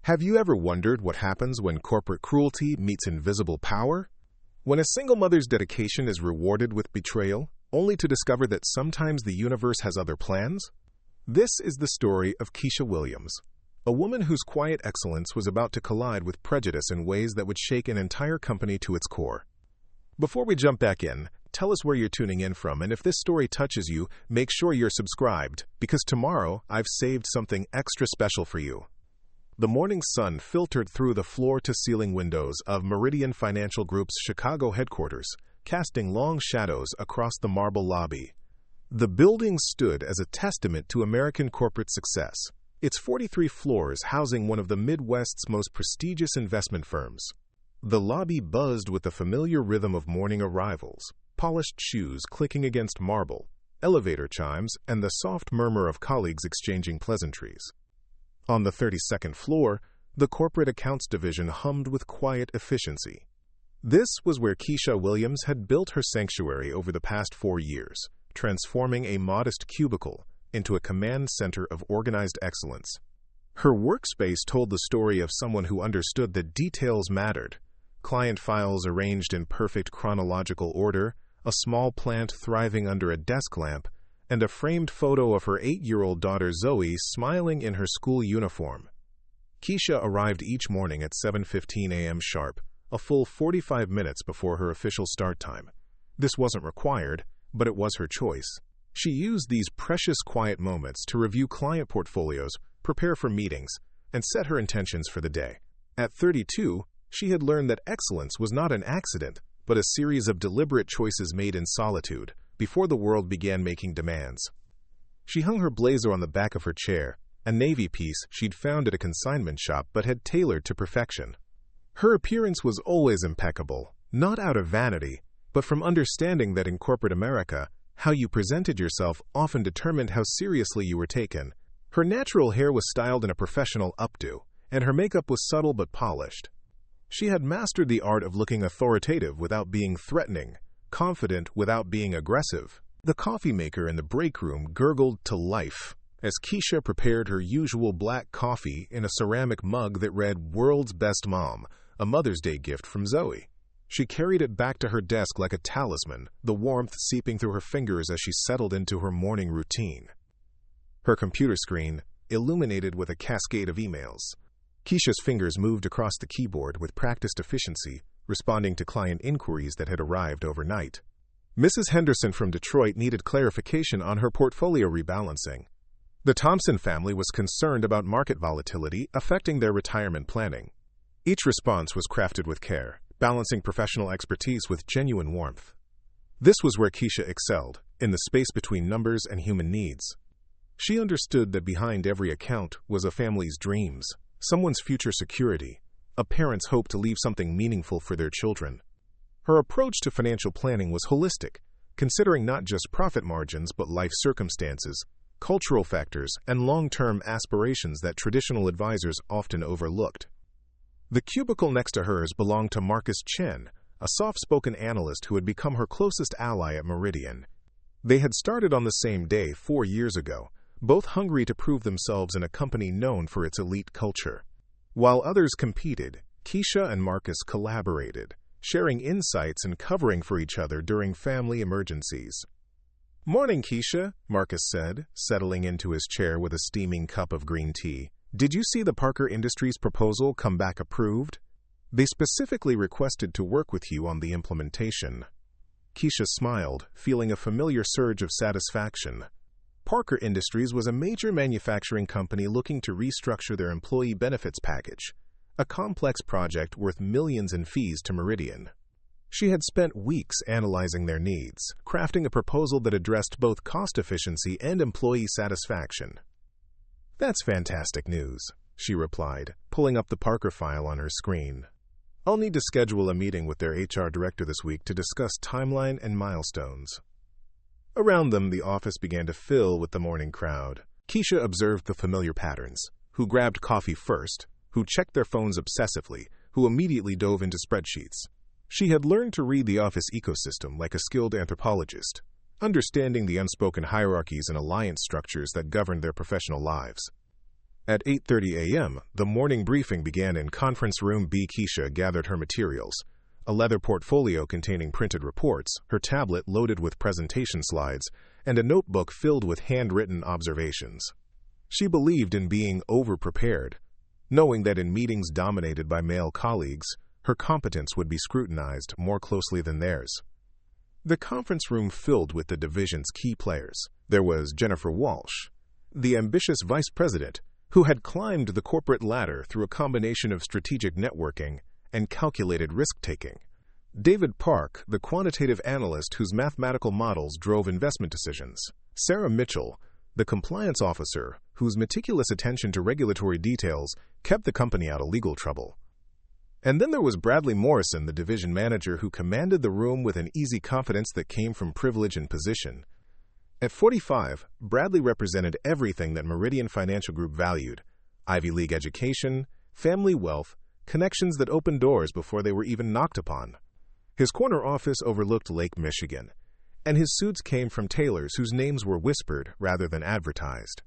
Have you ever wondered what happens when corporate cruelty meets invisible power? When a single mother's dedication is rewarded with betrayal, only to discover that sometimes the universe has other plans? This is the story of Keisha Williams, a woman whose quiet excellence was about to collide with prejudice in ways that would shake an entire company to its core. Before we jump back in, tell us where you're tuning in from, and if this story touches you, make sure you're subscribed, because tomorrow I've saved something extra special for you. The morning sun filtered through the floor-to-ceiling windows of Meridian Financial Group's Chicago headquarters, casting long shadows across the marble lobby. The building stood as a testament to American corporate success, its 43 floors housing one of the Midwest's most prestigious investment firms. The lobby buzzed with the familiar rhythm of morning arrivals, polished shoes clicking against marble, elevator chimes, and the soft murmur of colleagues exchanging pleasantries. On the 32nd floor, the corporate accounts division hummed with quiet efficiency. This was where Keisha Williams had built her sanctuary over the past 4 years, transforming a modest cubicle into a command center of organized excellence. Her workspace told the story of someone who understood that details mattered. Client files arranged in perfect chronological order, a small plant thriving under a desk lamp, and a framed photo of her 8-year-old daughter Zoe smiling in her school uniform. Keisha arrived each morning at 7:15 a.m. sharp, a full 45 minutes before her official start time. This wasn't required, but it was her choice. She used these precious quiet moments to review client portfolios, prepare for meetings, and set her intentions for the day. At 32, she had learned that excellence was not an accident, but a series of deliberate choices made in solitude, before the world began making demands. She hung her blazer on the back of her chair, a navy piece she'd found at a consignment shop but had tailored to perfection. Her appearance was always impeccable, not out of vanity, but from understanding that in corporate America, how you presented yourself often determined how seriously you were taken. Her natural hair was styled in a professional updo, and her makeup was subtle but polished. She had mastered the art of looking authoritative without being threatening, confident without being aggressive. The coffee maker in the break room gurgled to life as Keisha prepared her usual black coffee in a ceramic mug that read "World's Best Mom," a Mother's Day gift from Zoe. She carried it back to her desk like a talisman, the warmth seeping through her fingers as she settled into her morning routine. Her computer screen illuminated with a cascade of emails. Keisha's fingers moved across the keyboard with practiced efficiency, responding to client inquiries that had arrived overnight. Mrs. Henderson from Detroit needed clarification on her portfolio rebalancing. The Thompson family was concerned about market volatility affecting their retirement planning. Each response was crafted with care, balancing professional expertise with genuine warmth. This was where Keisha excelled, in the space between numbers and human needs. She understood that behind every account was a family's dreams, someone's future security, a parent's hope to leave something meaningful for their children. Her approach to financial planning was holistic, considering not just profit margins but life circumstances, cultural factors, and long-term aspirations that traditional advisors often overlooked. The cubicle next to hers belonged to Marcus Chen, a soft-spoken analyst who had become her closest ally at Meridian. They had started on the same day 4 years ago, both hungry to prove themselves in a company known for its elite culture. While others competed, Keisha and Marcus collaborated, sharing insights and covering for each other during family emergencies. "Morning, Keisha," Marcus said, settling into his chair with a steaming cup of green tea. "Did you see the Parker Industries proposal come back approved? They specifically requested to work with you on the implementation." Keisha smiled, feeling a familiar surge of satisfaction. Parker Industries was a major manufacturing company looking to restructure their employee benefits package, a complex project worth millions in fees to Meridian. She had spent weeks analyzing their needs, crafting a proposal that addressed both cost efficiency and employee satisfaction. "That's fantastic news," she replied, pulling up the Parker file on her screen. "I'll need to schedule a meeting with their HR director this week to discuss timeline and milestones." Around them, the office began to fill with the morning crowd. Keisha observed the familiar patterns: who grabbed coffee first, who checked their phones obsessively, who immediately dove into spreadsheets. She had learned to read the office ecosystem like a skilled anthropologist, understanding the unspoken hierarchies and alliance structures that governed their professional lives. At 8:30 a.m., the morning briefing began in Conference Room B. Keisha gathered her materials, a leather portfolio containing printed reports, her tablet loaded with presentation slides, and a notebook filled with handwritten observations. She believed in being over-prepared, knowing that in meetings dominated by male colleagues, her competence would be scrutinized more closely than theirs. The conference room filled with the division's key players. There was Jennifer Walsh, the ambitious vice president, who had climbed the corporate ladder through a combination of strategic networking and calculated risk-taking. David Park, the quantitative analyst whose mathematical models drove investment decisions. Sarah Mitchell, the compliance officer whose meticulous attention to regulatory details kept the company out of legal trouble. And then there was Bradley Morrison, the division manager who commanded the room with an easy confidence that came from privilege and position. At 45, Bradley represented everything that Meridian Financial Group valued: Ivy League education, family wealth, connections that opened doors before they were even knocked upon. His corner office overlooked Lake Michigan, and his suits came from tailors whose names were whispered rather than advertised.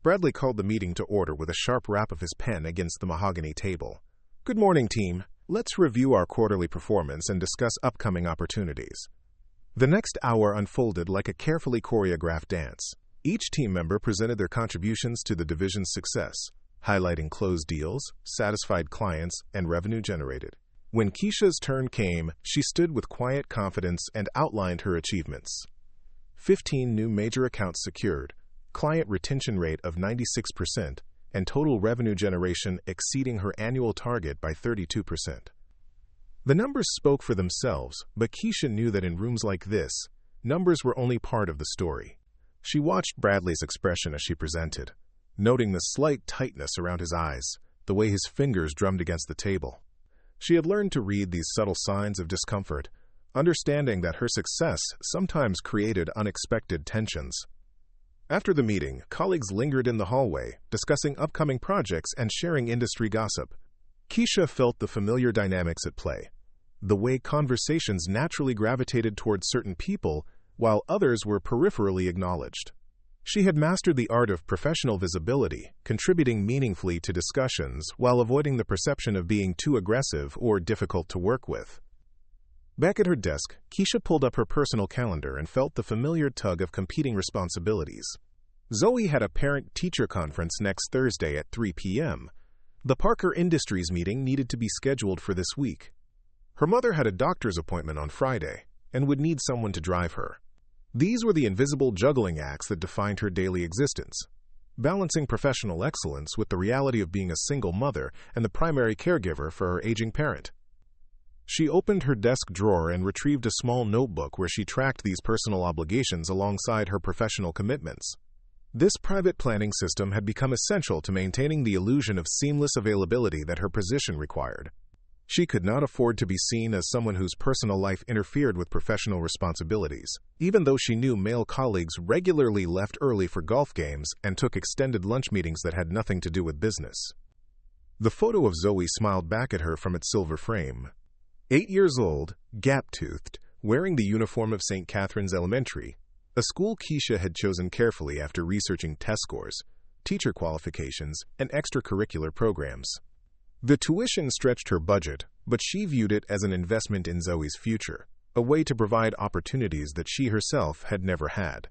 Bradley called the meeting to order with a sharp rap of his pen against the mahogany table. "Good morning, team. Let's review our quarterly performance and discuss upcoming opportunities." The next hour unfolded like a carefully choreographed dance. Each team member presented their contributions to the division's success, highlighting closed deals, satisfied clients, and revenue generated. When Keisha's turn came, she stood with quiet confidence and outlined her achievements. 15 new major accounts secured, client retention rate of 96%, and total revenue generation exceeding her annual target by 32%. The numbers spoke for themselves, but Keisha knew that in rooms like this, numbers were only part of the story. She watched Bradley's expression as she presented, noting the slight tightness around his eyes, the way his fingers drummed against the table. She had learned to read these subtle signs of discomfort, understanding that her success sometimes created unexpected tensions. After the meeting, colleagues lingered in the hallway, discussing upcoming projects and sharing industry gossip. Keisha felt the familiar dynamics at play, the way conversations naturally gravitated towards certain people while others were peripherally acknowledged. She had mastered the art of professional visibility, contributing meaningfully to discussions while avoiding the perception of being too aggressive or difficult to work with. Back at her desk, Keisha pulled up her personal calendar and felt the familiar tug of competing responsibilities. Zoe had a parent-teacher conference next Thursday at 3 p.m. The Parker Industries meeting needed to be scheduled for this week. Her mother had a doctor's appointment on Friday and would need someone to drive her. These were the invisible juggling acts that defined her daily existence, balancing professional excellence with the reality of being a single mother and the primary caregiver for her aging parent. She opened her desk drawer and retrieved a small notebook where she tracked these personal obligations alongside her professional commitments. This private planning system had become essential to maintaining the illusion of seamless availability that her position required. She could not afford to be seen as someone whose personal life interfered with professional responsibilities, even though she knew male colleagues regularly left early for golf games and took extended lunch meetings that had nothing to do with business. The photo of Zoe smiled back at her from its silver frame. 8 years old, gap-toothed, wearing the uniform of St. Catherine's Elementary, a school Keisha had chosen carefully after researching test scores, teacher qualifications, and extracurricular programs. The tuition stretched her budget, but she viewed it as an investment in Zoe's future, a way to provide opportunities that she herself had never had.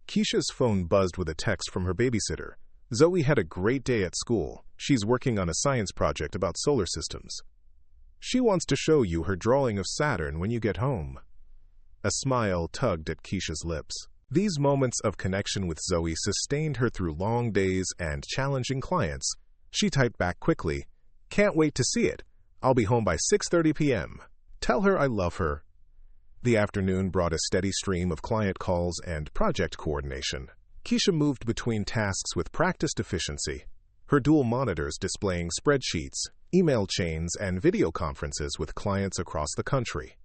Keisha's phone buzzed with a text from her babysitter. "Zoe had a great day at school. She's working on a science project about solar systems. She wants to show you her drawing of Saturn when you get home." A smile tugged at Keisha's lips. These moments of connection with Zoe sustained her through long days and challenging clients. She typed back quickly, "Can't wait to see it. I'll be home by 6:30 p.m. Tell her I love her." The afternoon brought a steady stream of client calls and project coordination. Keisha moved between tasks with practiced efficiency, her dual monitors displaying spreadsheets, email chains, and video conferences with clients across the country.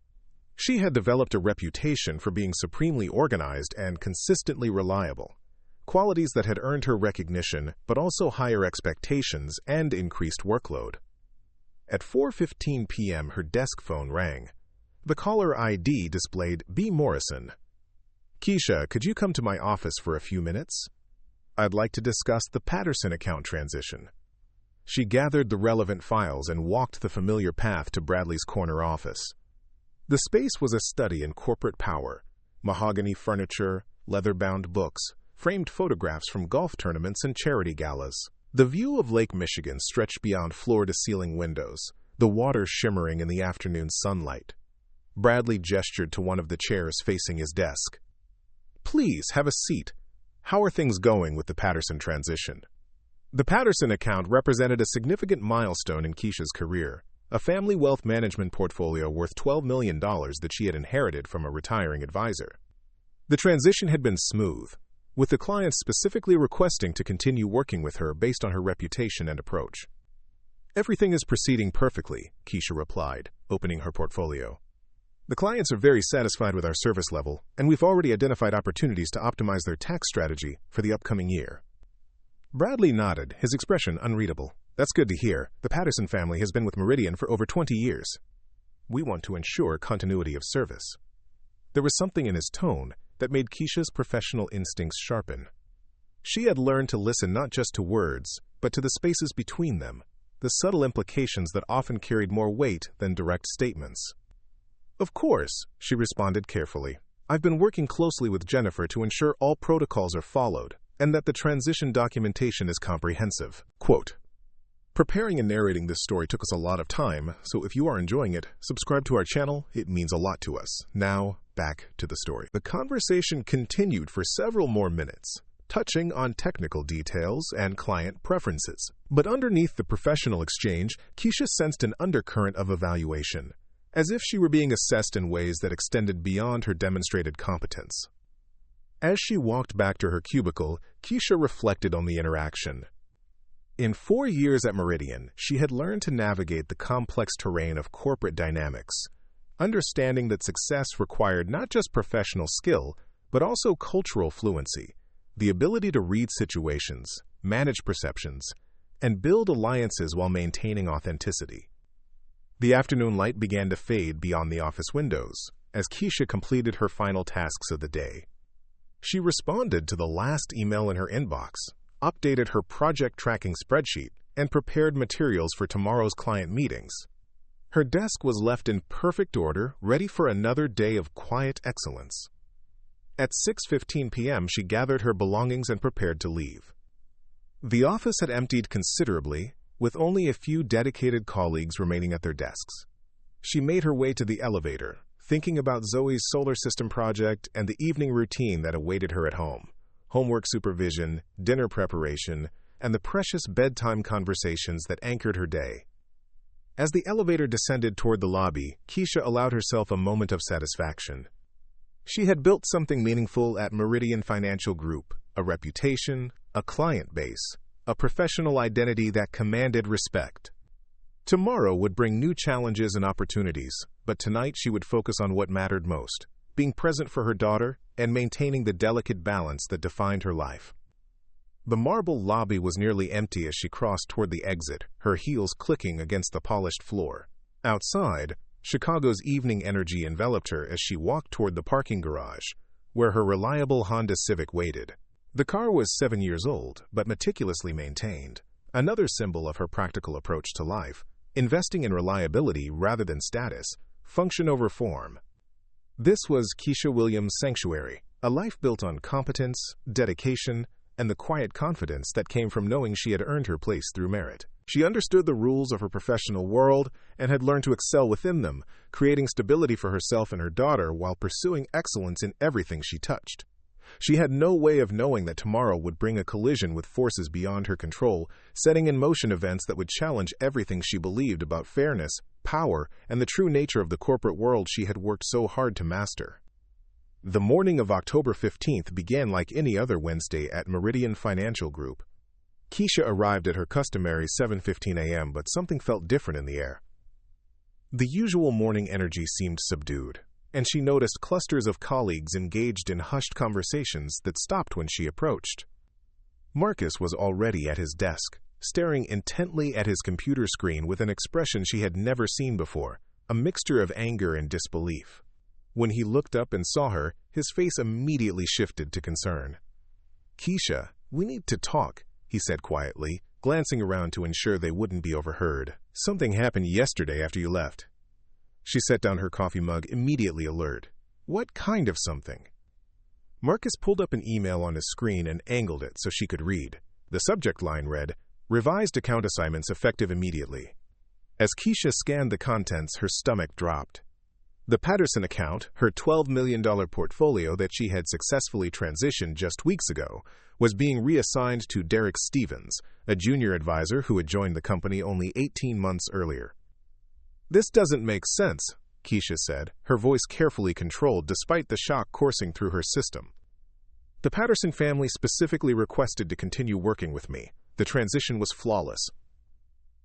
She had developed a reputation for being supremely organized and consistently reliable, qualities that had earned her recognition but also higher expectations and increased workload. At 4:15 p.m., her desk phone rang. The caller ID displayed B. Morrison. "Keisha, could you come to my office for a few minutes?" I'd like to discuss the Patterson account transition. She gathered the relevant files and walked the familiar path to Bradley's corner office. The space was a study in corporate power: mahogany furniture, leather-bound books, framed photographs from golf tournaments and charity galas. The view of Lake Michigan stretched beyond floor-to-ceiling windows, the water shimmering in the afternoon sunlight. Bradley gestured to one of the chairs facing his desk. "Please, have a seat. How are things going with the Patterson transition?" The Patterson account represented a significant milestone in Keisha's career, a family wealth management portfolio worth $12 million that she had inherited from a retiring advisor. The transition had been smooth, with the client specifically requesting to continue working with her based on her reputation and approach. "Everything is proceeding perfectly," Keisha replied, opening her portfolio. "The clients are very satisfied with our service level, and we've already identified opportunities to optimize their tax strategy for the upcoming year." Bradley nodded, his expression unreadable. "That's good to hear. The Patterson family has been with Meridian for over 20 years. We want to ensure continuity of service." There was something in his tone that made Keisha's professional instincts sharpen. She had learned to listen not just to words, but to the spaces between them, the subtle implications that often carried more weight than direct statements. "Of course," she responded carefully. "I've been working closely with Jennifer to ensure all protocols are followed, and that the transition documentation is comprehensive." Quote, "Preparing and narrating this story took us a lot of time, so if you are enjoying it, subscribe to our channel. It means a lot to us. Now, back to the story." The conversation continued for several more minutes, touching on technical details and client preferences. But underneath the professional exchange, Keisha sensed an undercurrent of evaluation, as if she were being assessed in ways that extended beyond her demonstrated competence. As she walked back to her cubicle, Keisha reflected on the interaction. In 4 years at Meridian, she had learned to navigate the complex terrain of corporate dynamics, understanding that success required not just professional skill, but also cultural fluency, the ability to read situations, manage perceptions, and build alliances while maintaining authenticity. The afternoon light began to fade beyond the office windows as Keisha completed her final tasks of the day. She responded to the last email in her inbox, updated her project tracking spreadsheet, and prepared materials for tomorrow's client meetings. Her desk was left in perfect order, ready for another day of quiet excellence. At 6:15 p.m., she gathered her belongings and prepared to leave. The office had emptied considerably, with only a few dedicated colleagues remaining at their desks. She made her way to the elevator, thinking about Zoe's solar system project and the evening routine that awaited her at home: homework supervision, dinner preparation, and the precious bedtime conversations that anchored her day. As the elevator descended toward the lobby, Keisha allowed herself a moment of satisfaction. She had built something meaningful at Meridian Financial Group: a reputation, a client base, a professional identity that commanded respect. Tomorrow would bring new challenges and opportunities, but tonight she would focus on what mattered most: being present for her daughter and maintaining the delicate balance that defined her life. The marble lobby was nearly empty as she crossed toward the exit, her heels clicking against the polished floor. Outside, Chicago's evening energy enveloped her as she walked toward the parking garage, where her reliable Honda Civic waited. The car was 7 years old, but meticulously maintained, another symbol of her practical approach to life, investing in reliability rather than status, function over form. This was Keisha Williams' sanctuary, a life built on competence, dedication, and the quiet confidence that came from knowing she had earned her place through merit. She understood the rules of her professional world and had learned to excel within them, creating stability for herself and her daughter while pursuing excellence in everything she touched. She had no way of knowing that tomorrow would bring a collision with forces beyond her control, setting in motion events that would challenge everything she believed about fairness, power, and the true nature of the corporate world she had worked so hard to master. The morning of October 15th began like any other Wednesday at Meridian Financial Group. Keisha arrived at her customary 7:15 a.m., but something felt different in the air. The usual morning energy seemed subdued, and she noticed clusters of colleagues engaged in hushed conversations that stopped when she approached. Marcus was already at his desk, staring intently at his computer screen with an expression she had never seen before, a mixture of anger and disbelief. When he looked up and saw her, his face immediately shifted to concern. "Keisha," "We need to talk," he said quietly, glancing around to ensure they wouldn't be overheard. "Something happened yesterday after you left." She set down her coffee mug, immediately alert. "What kind of something?" Marcus pulled up an email on his screen and angled it so she could read. The subject line read, "Revised account assignments effective immediately." As Keisha scanned the contents, her stomach dropped. The Patterson account, her $12 million portfolio that she had successfully transitioned just weeks ago, was being reassigned to Derek Stevens, a junior advisor who had joined the company only 18 months earlier. "This doesn't make sense," Keisha said, her voice carefully controlled despite the shock coursing through her system. "The Patterson family specifically requested to continue working with me. The transition was flawless."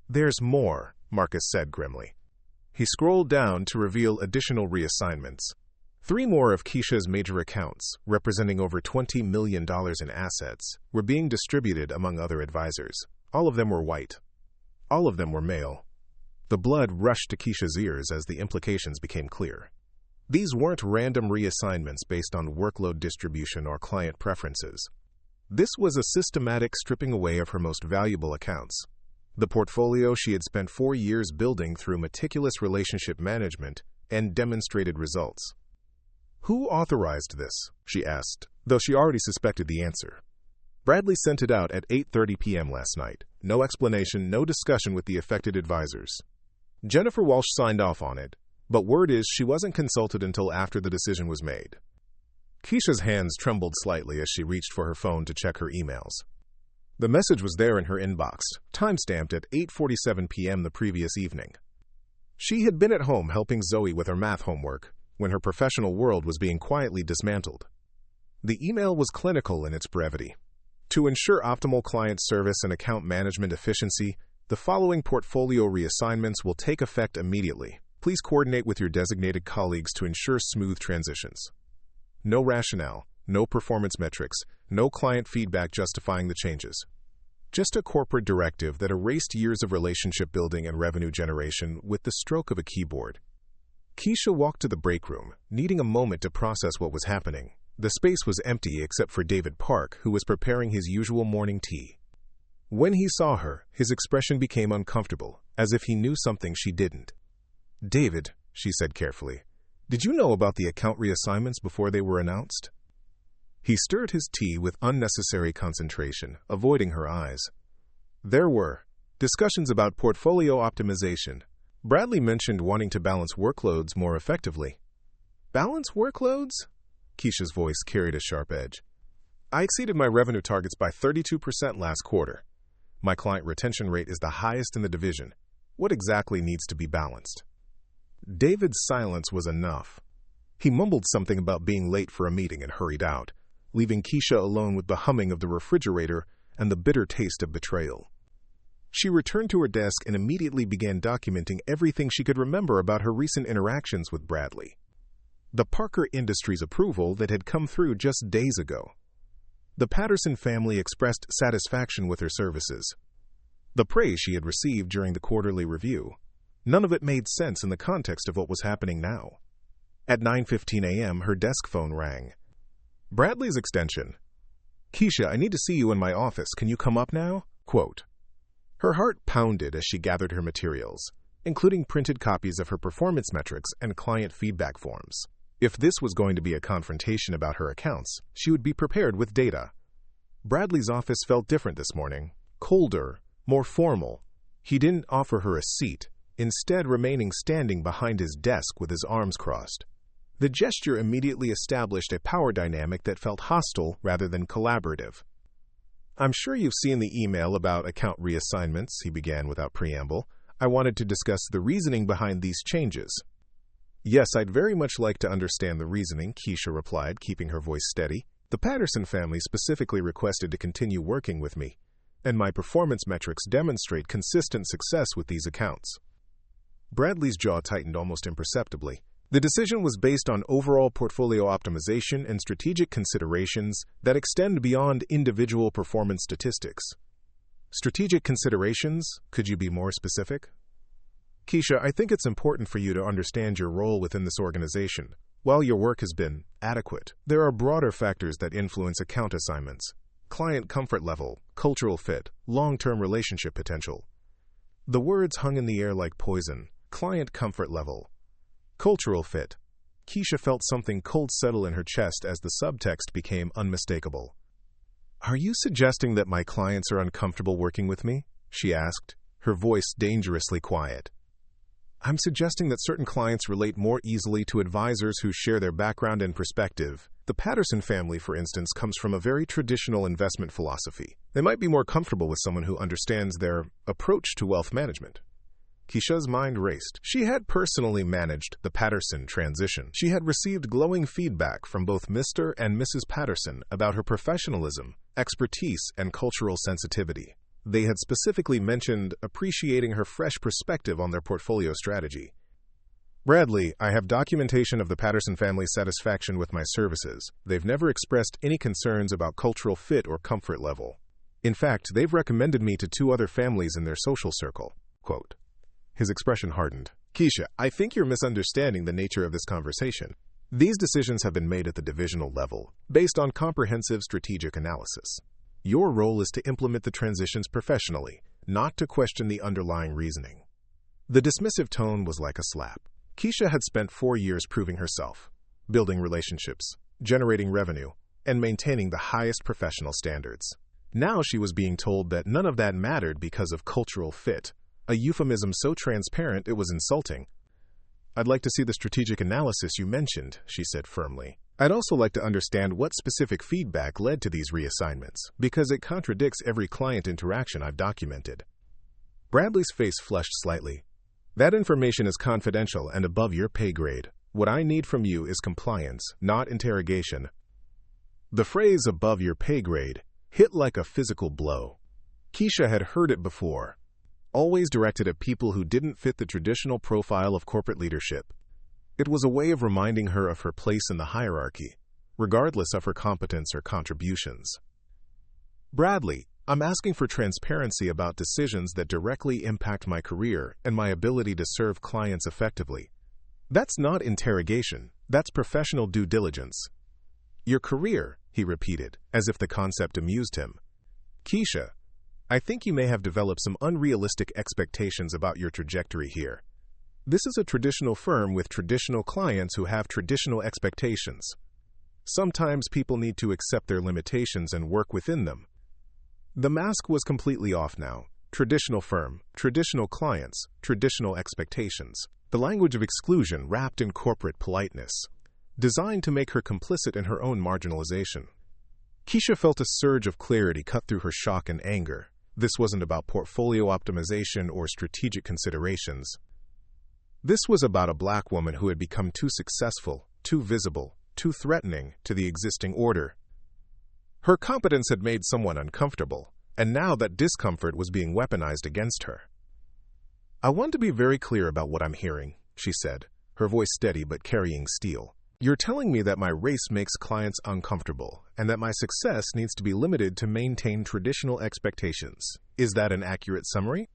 "There's more," Marcus said grimly. He scrolled down to reveal additional reassignments. 3 more of Keisha's major accounts, representing over $20 million in assets, were being distributed among other advisors. All of them were white. All of them were male. The blood rushed to Keisha's ears as the implications became clear. These weren't random reassignments based on workload distribution or client preferences. This was a systematic stripping away of her most valuable accounts. The portfolio she had spent 4 years building through meticulous relationship management and demonstrated results. "Who authorized this?" she asked, though she already suspected the answer. "Bradley sent it out at 8:30 p.m. last night. No explanation, no discussion with the affected advisors. Jennifer Walsh signed off on it, but word is she wasn't consulted until after the decision was made." Keisha's hands trembled slightly as she reached for her phone to check her emails. The message was there in her inbox, time-stamped at 8:47 p.m. the previous evening. She had been at home helping Zoe with her math homework when her professional world was being quietly dismantled. The email was clinical in its brevity. "To ensure optimal client service and account management efficiency, the following portfolio reassignments will take effect immediately. Please coordinate with your designated colleagues to ensure smooth transitions." No rationale, no performance metrics, no client feedback justifying the changes. Just a corporate directive that erased years of relationship building and revenue generation with the stroke of a keyboard. Keisha walked to the break room, needing a moment to process what was happening. The space was empty except for David Park, who was preparing his usual morning tea. When he saw her, his expression became uncomfortable, as if he knew something she didn't. "David," she said carefully, "did you know about the account reassignments before they were announced?" He stirred his tea with unnecessary concentration, avoiding her eyes. "There were discussions about portfolio optimization. Bradley mentioned wanting to balance workloads more effectively." "Balance workloads?" Keisha's voice carried a sharp edge. "I exceeded my revenue targets by 32% last quarter. My client retention rate is the highest in the division. What exactly needs to be balanced?" David's silence was enough. He mumbled something about being late for a meeting and hurried out, leaving Keisha alone with the humming of the refrigerator and the bitter taste of betrayal. She returned to her desk and immediately began documenting everything she could remember about her recent interactions with Bradley. The Parker Industries approval that had come through just days ago. The Patterson family expressed satisfaction with her services. The praise she had received during the quarterly review. None of it made sense in the context of what was happening now. At 9:15 a.m., her desk phone rang. Bradley's extension. "Keisha, I need to see you in my office. Can you come up now?" Quote. Her heart pounded as she gathered her materials, including printed copies of her performance metrics and client feedback forms. If this was going to be a confrontation about her accounts, she would be prepared with data. Bradley's office felt different this morning, colder, more formal. He didn't offer her a seat, instead remaining standing behind his desk with his arms crossed. The gesture immediately established a power dynamic that felt hostile rather than collaborative. "I'm sure you've seen the email about account reassignments," he began without preamble. "I wanted to discuss the reasoning behind these changes." "Yes, I'd very much like to understand the reasoning," Keisha replied, keeping her voice steady. "The Patterson family specifically requested to continue working with me, and my performance metrics demonstrate consistent success with these accounts." Bradley's jaw tightened almost imperceptibly. The decision was based on overall portfolio optimization and strategic considerations that extend beyond individual performance statistics. Strategic considerations? Could you be more specific? "Keisha, I think it's important for you to understand your role within this organization. While your work has been adequate, there are broader factors that influence account assignments. client comfort level, cultural fit, long-term relationship potential. The words hung in the air like poison. Client comfort level, cultural fit. Keisha felt something cold settle in her chest as the subtext became unmistakable. "Are you suggesting that my clients are uncomfortable working with me?" she asked, her voice dangerously quiet. "I'm suggesting that certain clients relate more easily to advisors who share their background and perspective. The Patterson family, for instance, comes from a very traditional investment philosophy. They might be more comfortable with someone who understands their approach to wealth management." Keisha's mind raced. She had personally managed the Patterson transition. She had received glowing feedback from both Mr. and Mrs. Patterson about her professionalism, expertise, and cultural sensitivity. They had specifically mentioned appreciating her fresh perspective on their portfolio strategy. "Bradley, I have documentation of the Patterson family's satisfaction with my services. They've never expressed any concerns about cultural fit or comfort level. In fact, they've recommended me to 2 other families in their social circle." Quote. His expression hardened. "Keisha, I think you're misunderstanding the nature of this conversation. These decisions have been made at the divisional level, based on comprehensive strategic analysis. Your role is to implement the transitions professionally, not to question the underlying reasoning." The dismissive tone was like a slap. Keisha had spent 4 years proving herself, building relationships, generating revenue, and maintaining the highest professional standards. Now she was being told that none of that mattered because of cultural fit, a euphemism so transparent it was insulting. "I'd like to see the strategic analysis you mentioned," she said firmly. "I'd also like to understand what specific feedback led to these reassignments, because it contradicts every client interaction I've documented." Bradley's face flushed slightly. "That information is confidential and above your pay grade. What I need from you is compliance, not interrogation." The phrase "above your pay grade" hit like a physical blow. Keisha had heard it before, always directed at people who didn't fit the traditional profile of corporate leadership. It was a way of reminding her of her place in the hierarchy, regardless of her competence or contributions. "Bradley, I'm asking for transparency about decisions that directly impact my career and my ability to serve clients effectively. That's not interrogation, that's professional due diligence." "Your career," he repeated, as if the concept amused him. "Keisha, I think you may have developed some unrealistic expectations about your trajectory here. This is a traditional firm with traditional clients who have traditional expectations. Sometimes people need to accept their limitations and work within them." The mask was completely off now. Traditional firm, traditional clients, traditional expectations. The language of exclusion wrapped in corporate politeness, designed to make her complicit in her own marginalization. Keisha felt a surge of clarity cut through her shock and anger. This wasn't about portfolio optimization or strategic considerations. This was about a black woman who had become too successful, too visible, too threatening to the existing order. Her competence had made someone uncomfortable, and now that discomfort was being weaponized against her. "I want to be very clear about what I'm hearing," she said, her voice steady but carrying steel. "You're telling me that my race makes clients uncomfortable, and that my success needs to be limited to maintain traditional expectations. Is that an accurate summary?"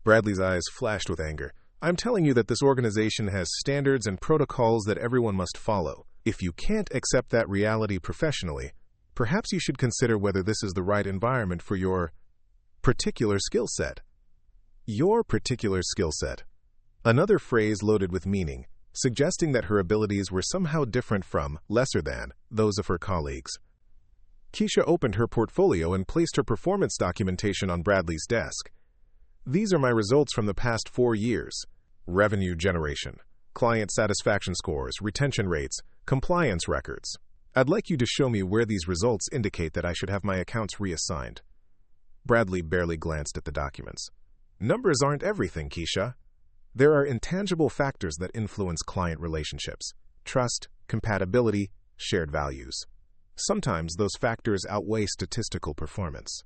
Bradley's eyes flashed with anger. "I'm telling you that this organization has standards and protocols that everyone must follow. If you can't accept that reality professionally, perhaps you should consider whether this is the right environment for your particular skill set." Your particular skill set. Another phrase loaded with meaning, suggesting that her abilities were somehow different from, lesser than, those of her colleagues. Keisha opened her portfolio and placed her performance documentation on Bradley's desk. "These are my results from the past 4 years. Revenue generation, client satisfaction scores, retention rates, compliance records. I'd like you to show me where these results indicate that I should have my accounts reassigned." Bradley barely glanced at the documents. "Numbers aren't everything, Keisha. There are intangible factors that influence client relationships: trust, compatibility, shared values. Sometimes those factors outweigh statistical performance."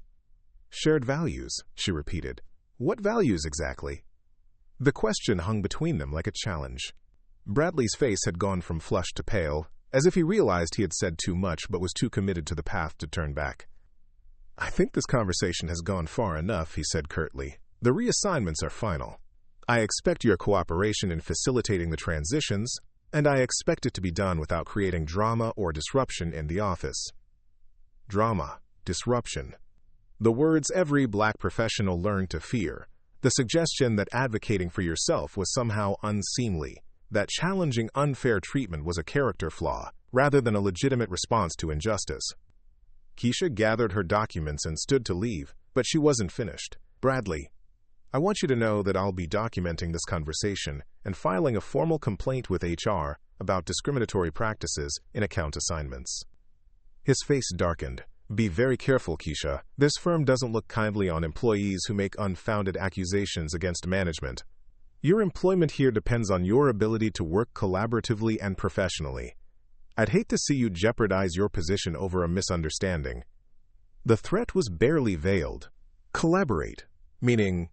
"Shared values," she repeated. "What values exactly?" The question hung between them like a challenge. Bradley's face had gone from flushed to pale, as if he realized he had said too much but was too committed to the path to turn back. "I think this conversation has gone far enough," he said curtly. "The reassignments are final. I expect your cooperation in facilitating the transitions, and I expect it to be done without creating drama or disruption in the office." "Drama," disruption. The words every black professional learned to fear, the suggestion that advocating for yourself was somehow unseemly, that challenging unfair treatment was a character flaw, rather than a legitimate response to injustice. Keisha gathered her documents and stood to leave, but she wasn't finished. "Bradley, I want you to know that I'll be documenting this conversation and filing a formal complaint with HR about discriminatory practices in account assignments." His face darkened. "Be very careful, Keisha. This firm doesn't look kindly on employees who make unfounded accusations against management. Your employment here depends on your ability to work collaboratively and professionally. I'd hate to see you jeopardize your position over a misunderstanding." The threat was barely veiled. Collaborate, meaning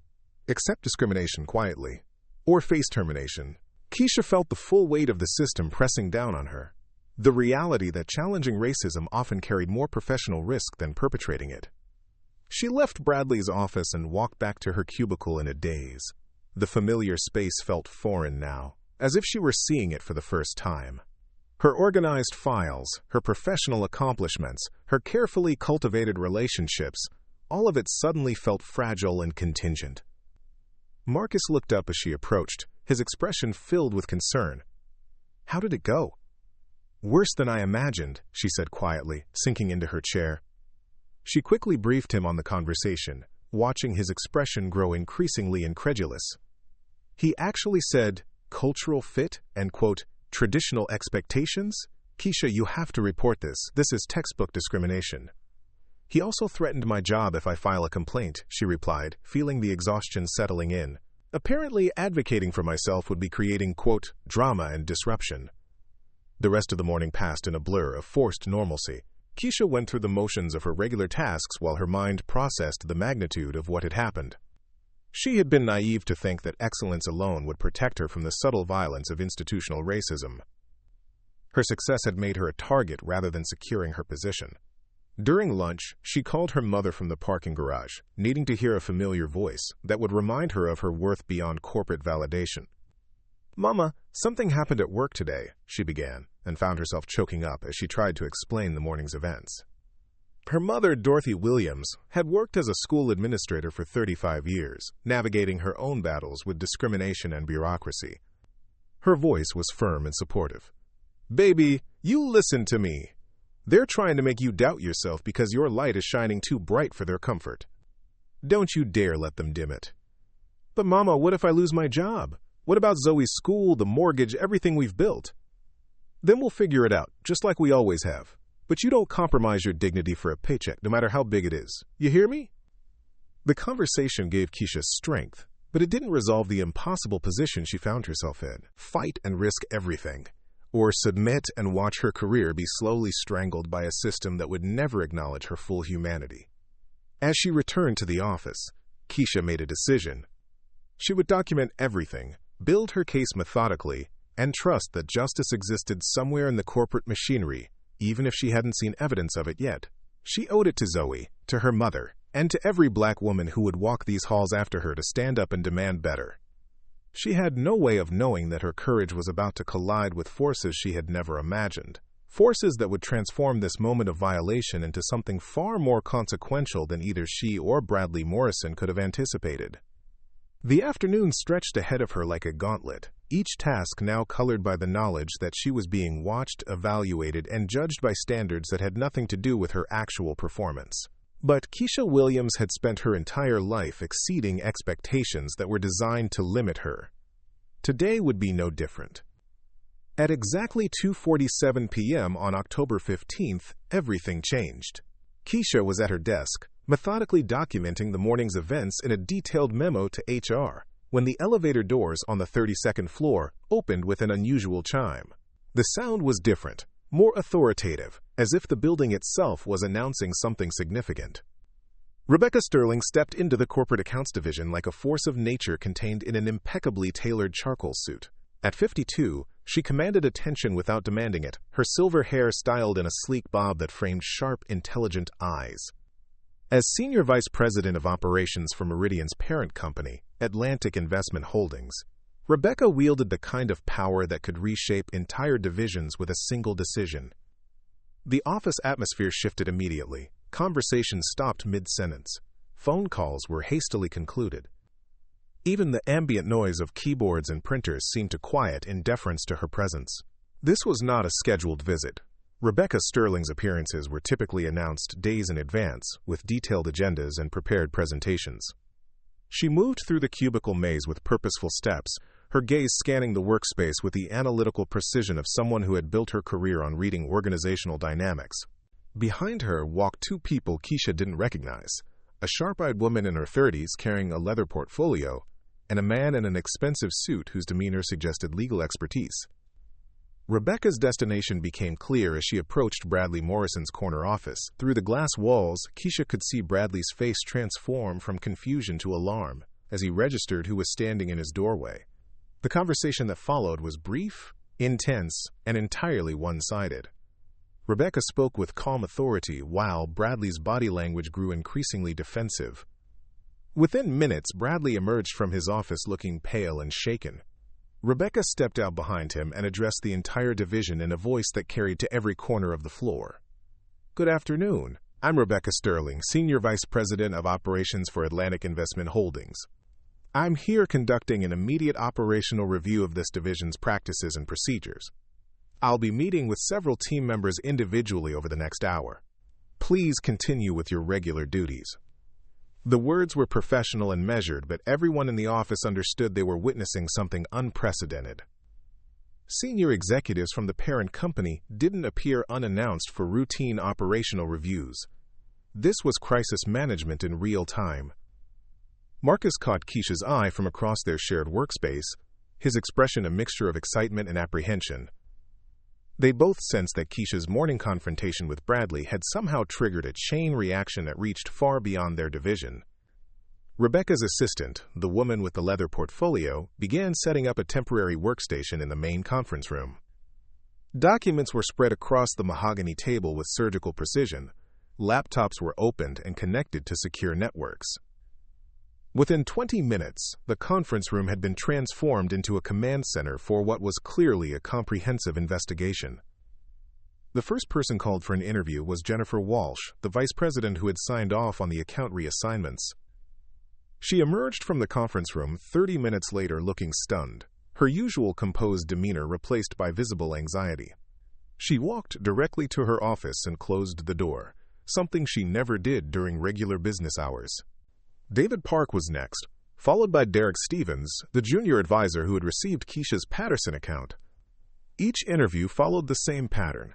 accept discrimination quietly, or face termination. Keisha felt the full weight of the system pressing down on her. The reality that challenging racism often carried more professional risk than perpetrating it. She left Bradley's office and walked back to her cubicle in a daze. The familiar space felt foreign now, as if she were seeing it for the first time. Her organized files, her professional accomplishments, her carefully cultivated relationships, all of it suddenly felt fragile and contingent. Marcus looked up as she approached, his expression filled with concern. "How did it go?" "Worse than I imagined," she said quietly, sinking into her chair. She quickly briefed him on the conversation, watching his expression grow increasingly incredulous. "He actually said, cultural fit and, quote, traditional expectations? Keisha, you have to report this. This is textbook discrimination." "He also threatened my job if I file a complaint," she replied, feeling the exhaustion settling in. "Apparently, advocating for myself would be creating, quote, drama and disruption." The rest of the morning passed in a blur of forced normalcy. Keisha went through the motions of her regular tasks while her mind processed the magnitude of what had happened. She had been naive to think that excellence alone would protect her from the subtle violence of institutional racism. Her success had made her a target rather than securing her position. During lunch, she called her mother from the parking garage, needing to hear a familiar voice that would remind her of her worth beyond corporate validation. "Mama, something happened at work today," she began, and found herself choking up as she tried to explain the morning's events. Her mother, Dorothy Williams, had worked as a school administrator for 35 years, navigating her own battles with discrimination and bureaucracy. Her voice was firm and supportive. "Baby, you listen to me. They're trying to make you doubt yourself because your light is shining too bright for their comfort. Don't you dare let them dim it." "But Mama, what if I lose my job? What about Zoe's school, the mortgage, everything we've built?" "Then we'll figure it out, just like we always have. But you don't compromise your dignity for a paycheck, no matter how big it is. You hear me?" The conversation gave Keisha strength, but it didn't resolve the impossible position she found herself in. Fight and risk everything, or submit and watch her career be slowly strangled by a system that would never acknowledge her full humanity. As she returned to the office, Keisha made a decision. She would document everything, build her case methodically, and trust that justice existed somewhere in the corporate machinery, even if she hadn't seen evidence of it yet. She owed it to Zoe, to her mother, and to every black woman who would walk these halls after her to stand up and demand better. She had no way of knowing that her courage was about to collide with forces she had never imagined, forces that would transform this moment of violation into something far more consequential than either she or Bradley Morrison could have anticipated. The afternoon stretched ahead of her like a gauntlet, each task now colored by the knowledge that she was being watched, evaluated, and judged by standards that had nothing to do with her actual performance. But Keisha Williams had spent her entire life exceeding expectations that were designed to limit her. Today would be no different. At exactly 2:47 p.m. on October 15th, everything changed. Keisha was at her desk, methodically documenting the morning's events in a detailed memo to HR, when the elevator doors on the 32nd floor opened with an unusual chime. The sound was different, more authoritative, as if the building itself was announcing something significant. Rebecca Sterling stepped into the corporate accounts division like a force of nature contained in an impeccably tailored charcoal suit. At 52, she commanded attention without demanding it, her silver hair styled in a sleek bob that framed sharp, intelligent eyes. As Senior Vice President of Operations for Meridian's parent company, Atlantic Investment Holdings, Rebecca wielded the kind of power that could reshape entire divisions with a single decision. The office atmosphere shifted immediately. Conversation stopped mid-sentence. Phone calls were hastily concluded. Even the ambient noise of keyboards and printers seemed to quiet in deference to her presence. This was not a scheduled visit. Rebecca Sterling's appearances were typically announced days in advance, with detailed agendas and prepared presentations. She moved through the cubicle maze with purposeful steps, her gaze scanning the workspace with the analytical precision of someone who had built her career on reading organizational dynamics. Behind her walked two people Keisha didn't recognize, a sharp-eyed woman in her 30s carrying a leather portfolio, and a man in an expensive suit whose demeanor suggested legal expertise. Rebecca's destination became clear as she approached Bradley Morrison's corner office. Through the glass walls, Keisha could see Bradley's face transform from confusion to alarm as he registered who was standing in his doorway. The conversation that followed was brief, intense, and entirely one-sided. Rebecca spoke with calm authority while Bradley's body language grew increasingly defensive. Within minutes, Bradley emerged from his office looking pale and shaken. Rebecca stepped out behind him and addressed the entire division in a voice that carried to every corner of the floor. "Good afternoon. I'm Rebecca Sterling, Senior Vice President of Operations for Atlantic Investment Holdings. I'm here conducting an immediate operational review of this division's practices and procedures. I'll be meeting with several team members individually over the next hour. Please continue with your regular duties." The words were professional and measured, but everyone in the office understood they were witnessing something unprecedented. Senior executives from the parent company didn't appear unannounced for routine operational reviews. This was crisis management in real time. Marcus caught Keisha's eye from across their shared workspace, his expression a mixture of excitement and apprehension. They both sensed that Keisha's morning confrontation with Bradley had somehow triggered a chain reaction that reached far beyond their division. Rebecca's assistant, the woman with the leather portfolio, began setting up a temporary workstation in the main conference room. Documents were spread across the mahogany table with surgical precision. Laptops were opened and connected to secure networks. Within 20 minutes, the conference room had been transformed into a command center for what was clearly a comprehensive investigation. The first person called for an interview was Jennifer Walsh, the vice president who had signed off on the account reassignments. She emerged from the conference room 30 minutes later looking stunned, her usual composed demeanor replaced by visible anxiety. She walked directly to her office and closed the door, something she never did during regular business hours. David Park was next, followed by Derek Stevens, the junior advisor who had received Keisha's Patterson account. Each interview followed the same pattern: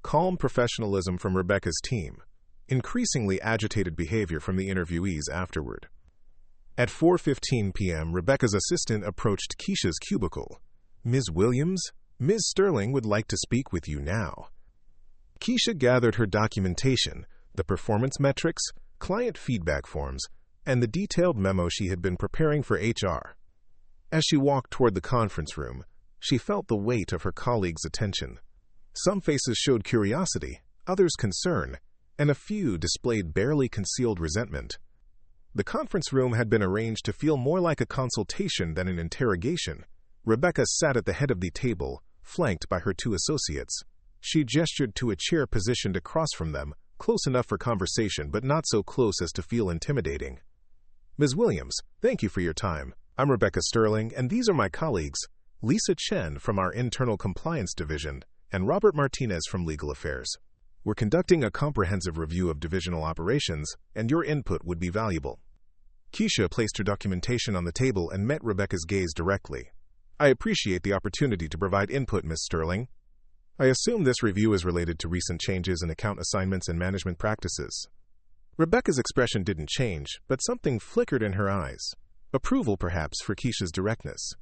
calm professionalism from Rebecca's team, increasingly agitated behavior from the interviewees afterward. At 4:15 p.m., Rebecca's assistant approached Keisha's cubicle. "Ms. Williams, Ms. Sterling would like to speak with you now." Keisha gathered her documentation, the performance metrics, client feedback forms, and the detailed memo she had been preparing for HR. As she walked toward the conference room, she felt the weight of her colleagues' attention. Some faces showed curiosity, others concern, and a few displayed barely concealed resentment. The conference room had been arranged to feel more like a consultation than an interrogation. Rebecca sat at the head of the table, flanked by her two associates. She gestured to a chair positioned across from them, close enough for conversation but not so close as to feel intimidating. "Ms. Williams, thank you for your time. I'm Rebecca Sterling, and these are my colleagues, Lisa Chen from our Internal Compliance Division and Robert Martinez from Legal Affairs. We're conducting a comprehensive review of divisional operations, and your input would be valuable." Keisha placed her documentation on the table and met Rebecca's gaze directly. "I appreciate the opportunity to provide input, Ms. Sterling. I assume this review is related to recent changes in account assignments and management practices." Rebecca's expression didn't change, but something flickered in her eyes. Approval, perhaps, for Keisha's directness.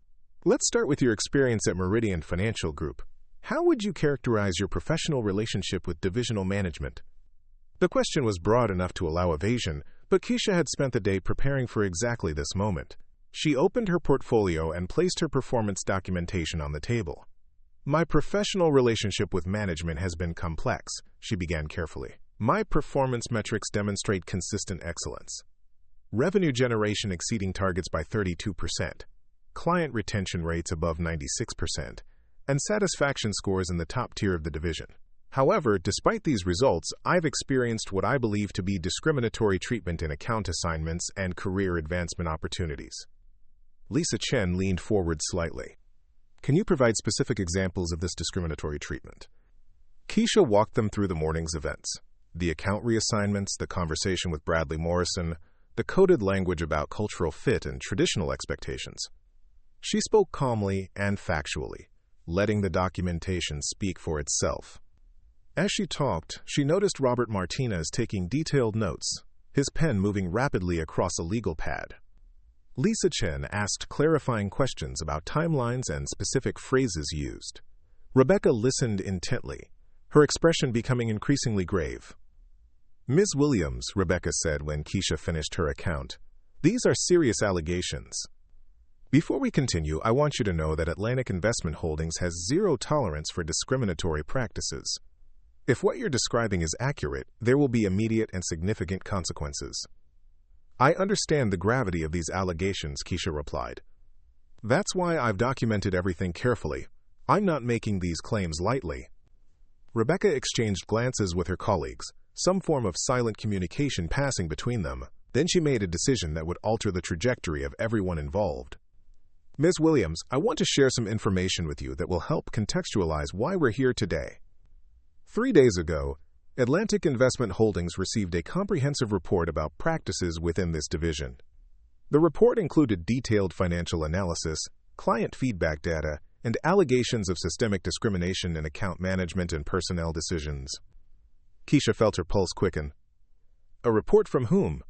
"Let's start with your experience at Meridian Financial Group. How would you characterize your professional relationship with divisional management?" The question was broad enough to allow evasion, but Keisha had spent the day preparing for exactly this moment. She opened her portfolio and placed her performance documentation on the table. "My professional relationship with management has been complex," she began carefully. "My performance metrics demonstrate consistent excellence. Revenue generation exceeding targets by 32%, client retention rates above 96%, and satisfaction scores in the top tier of the division. However, despite these results, I've experienced what I believe to be discriminatory treatment in account assignments and career advancement opportunities. Lisa Chen leaned forward slightly. Can you provide specific examples of this discriminatory treatment? Keisha walked them through the morning's events. The account reassignments, the conversation with Bradley Morrison, the coded language about cultural fit and traditional expectations. She spoke calmly and factually, letting the documentation speak for itself. As she talked, she noticed Robert Martinez taking detailed notes, his pen moving rapidly across a legal pad. Lisa Chen asked clarifying questions about timelines and specific phrases used. Rebecca listened intently, her expression becoming increasingly grave. "Ms. Williams," Rebecca said when Keisha finished her account, "these are serious allegations. Before we continue, I want you to know that Atlantic Investment Holdings has zero tolerance for discriminatory practices. If what you're describing is accurate, there will be immediate and significant consequences." "I understand the gravity of these allegations," Keisha replied. "That's why I've documented everything carefully. I'm not making these claims lightly." Rebecca exchanged glances with her colleagues, some form of silent communication passing between them. Then she made a decision that would alter the trajectory of everyone involved. "Ms. Williams, I want to share some information with you that will help contextualize why we're here today. 3 days ago, Atlantic Investment Holdings received a comprehensive report about practices within this division. The report included detailed financial analysis, client feedback data, and allegations of systemic discrimination in account management and personnel decisions." Keisha felt her pulse quicken. "A report from whom?"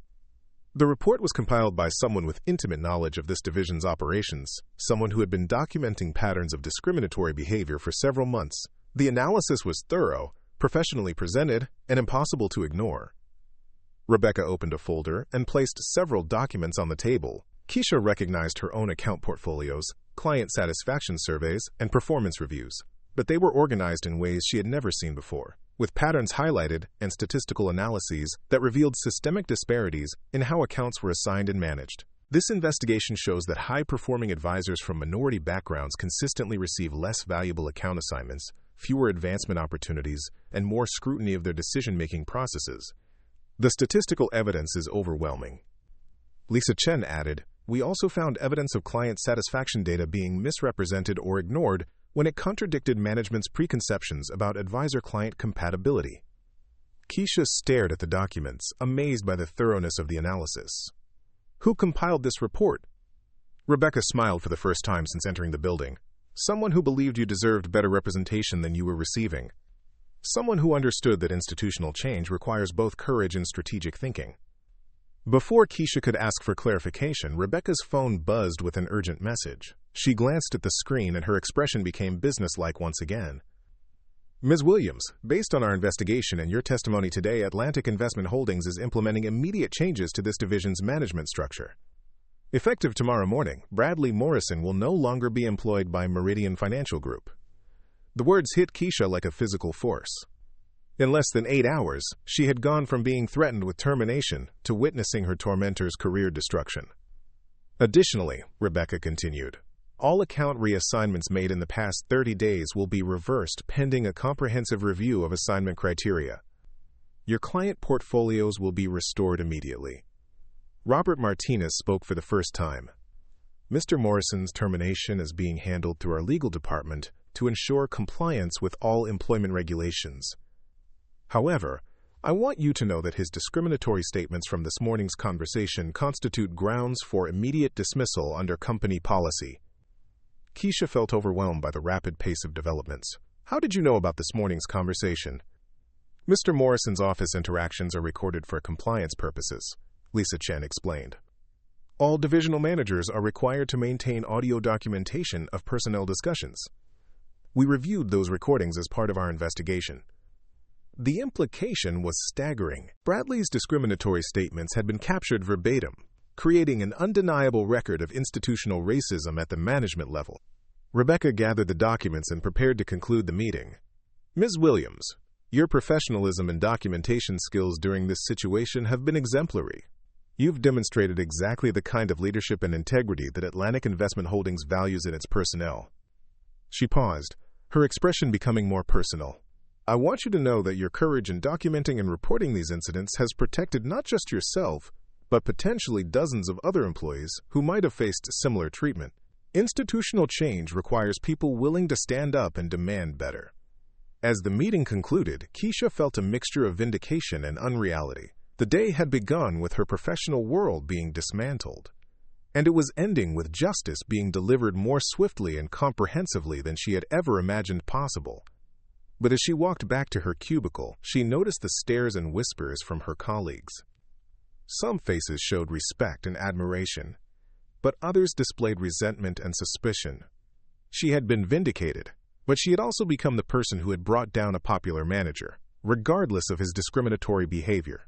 "The report was compiled by someone with intimate knowledge of this division's operations, someone who had been documenting patterns of discriminatory behavior for several months. The analysis was thorough, professionally presented, and impossible to ignore." Rebecca opened a folder and placed several documents on the table. Keisha recognized her own account portfolios, client satisfaction surveys, and performance reviews, but they were organized in ways she had never seen before, with patterns highlighted and statistical analyses that revealed systemic disparities in how accounts were assigned and managed. This investigation shows that high-performing advisors from minority backgrounds consistently receive less valuable account assignments, fewer advancement opportunities, and more scrutiny of their decision-making processes. The statistical evidence is overwhelming. Lisa Chen added, "We also found evidence of client satisfaction data being misrepresented or ignored when it contradicted management's preconceptions about advisor-client compatibility." Keisha stared at the documents, amazed by the thoroughness of the analysis. "Who compiled this report?" Rebecca smiled for the first time since entering the building. "Someone who believed you deserved better representation than you were receiving. Someone who understood that institutional change requires both courage and strategic thinking." Before Keisha could ask for clarification, Rebecca's phone buzzed with an urgent message. She glanced at the screen and her expression became businesslike once again. "Ms. Williams, based on our investigation and your testimony today, Atlantic Investment Holdings is implementing immediate changes to this division's management structure. Effective tomorrow morning, Bradley Morrison will no longer be employed by Meridian Financial Group." The words hit Keisha like a physical force. In less than 8 hours, she had gone from being threatened with termination to witnessing her tormentor's career destruction. "Additionally," Rebecca continued, "all account reassignments made in the past 30 days will be reversed pending a comprehensive review of assignment criteria. Your client portfolios will be restored immediately." Robert Martinez spoke for the first time. "Mr. Morrison's termination is being handled through our legal department to ensure compliance with all employment regulations. However, I want you to know that his discriminatory statements from this morning's conversation constitute grounds for immediate dismissal under company policy." Keisha felt overwhelmed by the rapid pace of developments. "How did you know about this morning's conversation?" "Mr. Morrison's office interactions are recorded for compliance purposes," Lisa Chen explained. "All divisional managers are required to maintain audio documentation of personnel discussions. We reviewed those recordings as part of our investigation." The implication was staggering. Bradley's discriminatory statements had been captured verbatim, creating an undeniable record of institutional racism at the management level. Rebecca gathered the documents and prepared to conclude the meeting. "Ms. Williams, your professionalism and documentation skills during this situation have been exemplary. You've demonstrated exactly the kind of leadership and integrity that Atlantic Investment Holdings values in its personnel." She paused, her expression becoming more personal. I want you to know that your courage in documenting and reporting these incidents has protected not just yourself, but potentially dozens of other employees who might have faced similar treatment. Institutional change requires people willing to stand up and demand better. As the meeting concluded, Keisha felt a mixture of vindication and unreality. The day had begun with her professional world being dismantled, and it was ending with justice being delivered more swiftly and comprehensively than she had ever imagined possible. But as she walked back to her cubicle, she noticed the stares and whispers from her colleagues. Some faces showed respect and admiration, but others displayed resentment and suspicion. She had been vindicated, but she had also become the person who had brought down a popular manager, regardless of his discriminatory behavior.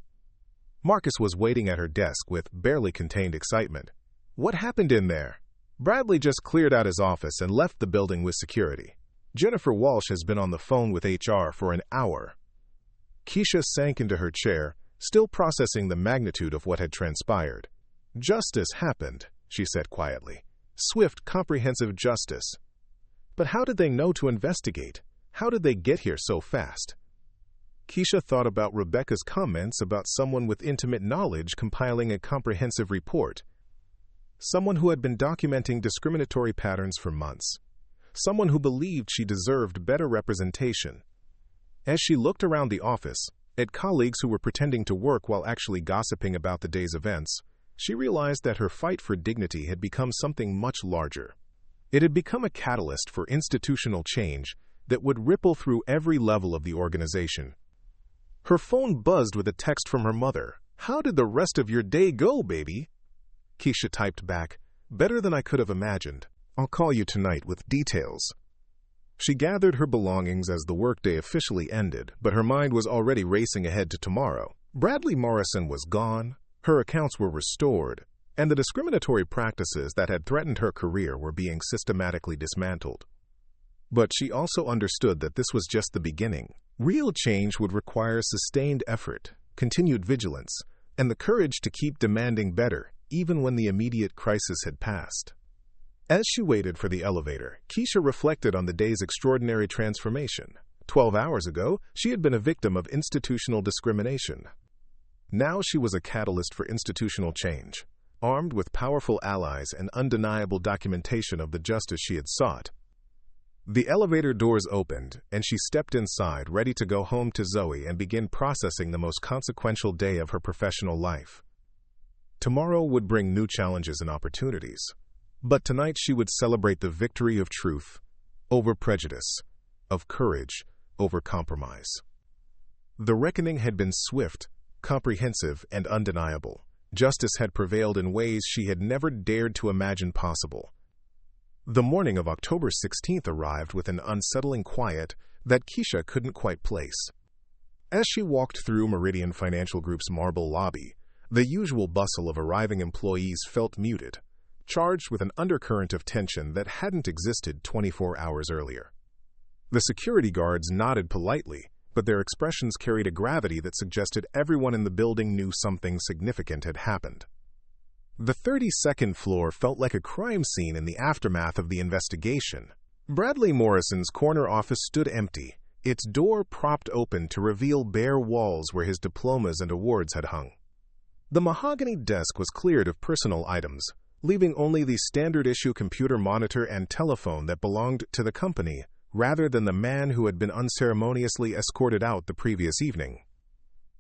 Marcus was waiting at her desk with barely contained excitement. "What happened in there?" "Bradley just cleared out his office and left the building with security. Jennifer Walsh has been on the phone with HR for an hour." Keisha sank into her chair, still processing the magnitude of what had transpired. "Justice happened," she said quietly. "Swift, comprehensive justice. But how did they know to investigate? How did they get here so fast?" Keisha thought about Rebecca's comments about someone with intimate knowledge compiling a comprehensive report. Someone who had been documenting discriminatory patterns for months. Someone who believed she deserved better representation. As she looked around the office, at colleagues who were pretending to work while actually gossiping about the day's events, she realized that her fight for dignity had become something much larger. It had become a catalyst for institutional change that would ripple through every level of the organization. Her phone buzzed with a text from her mother. "How did the rest of your day go, baby?" Keisha typed back, "Better than I could have imagined. I'll call you tonight with details." She gathered her belongings as the workday officially ended, but her mind was already racing ahead to tomorrow. Bradley Morrison was gone, her accounts were restored, and the discriminatory practices that had threatened her career were being systematically dismantled. But she also understood that this was just the beginning. Real change would require sustained effort, continued vigilance, and the courage to keep demanding better, even when the immediate crisis had passed. As she waited for the elevator, Keisha reflected on the day's extraordinary transformation. 12 hours ago, she had been a victim of institutional discrimination. Now she was a catalyst for institutional change, armed with powerful allies and undeniable documentation of the justice she had sought. The elevator doors opened, and she stepped inside, ready to go home to Zoe and begin processing the most consequential day of her professional life. Tomorrow would bring new challenges and opportunities. But tonight she would celebrate the victory of truth over prejudice, of courage over compromise. The reckoning had been swift, comprehensive, and undeniable. Justice had prevailed in ways she had never dared to imagine possible. The morning of October 16th arrived with an unsettling quiet that Keisha couldn't quite place. As she walked through Meridian Financial Group's marble lobby, the usual bustle of arriving employees felt muted, charged with an undercurrent of tension that hadn't existed 24 hours earlier. The security guards nodded politely, but their expressions carried a gravity that suggested everyone in the building knew something significant had happened. The 32nd floor felt like a crime scene in the aftermath of the investigation. Bradley Morrison's corner office stood empty, its door propped open to reveal bare walls where his diplomas and awards had hung. The mahogany desk was cleared of personal items, leaving only the standard-issue computer monitor and telephone that belonged to the company, rather than the man who had been unceremoniously escorted out the previous evening.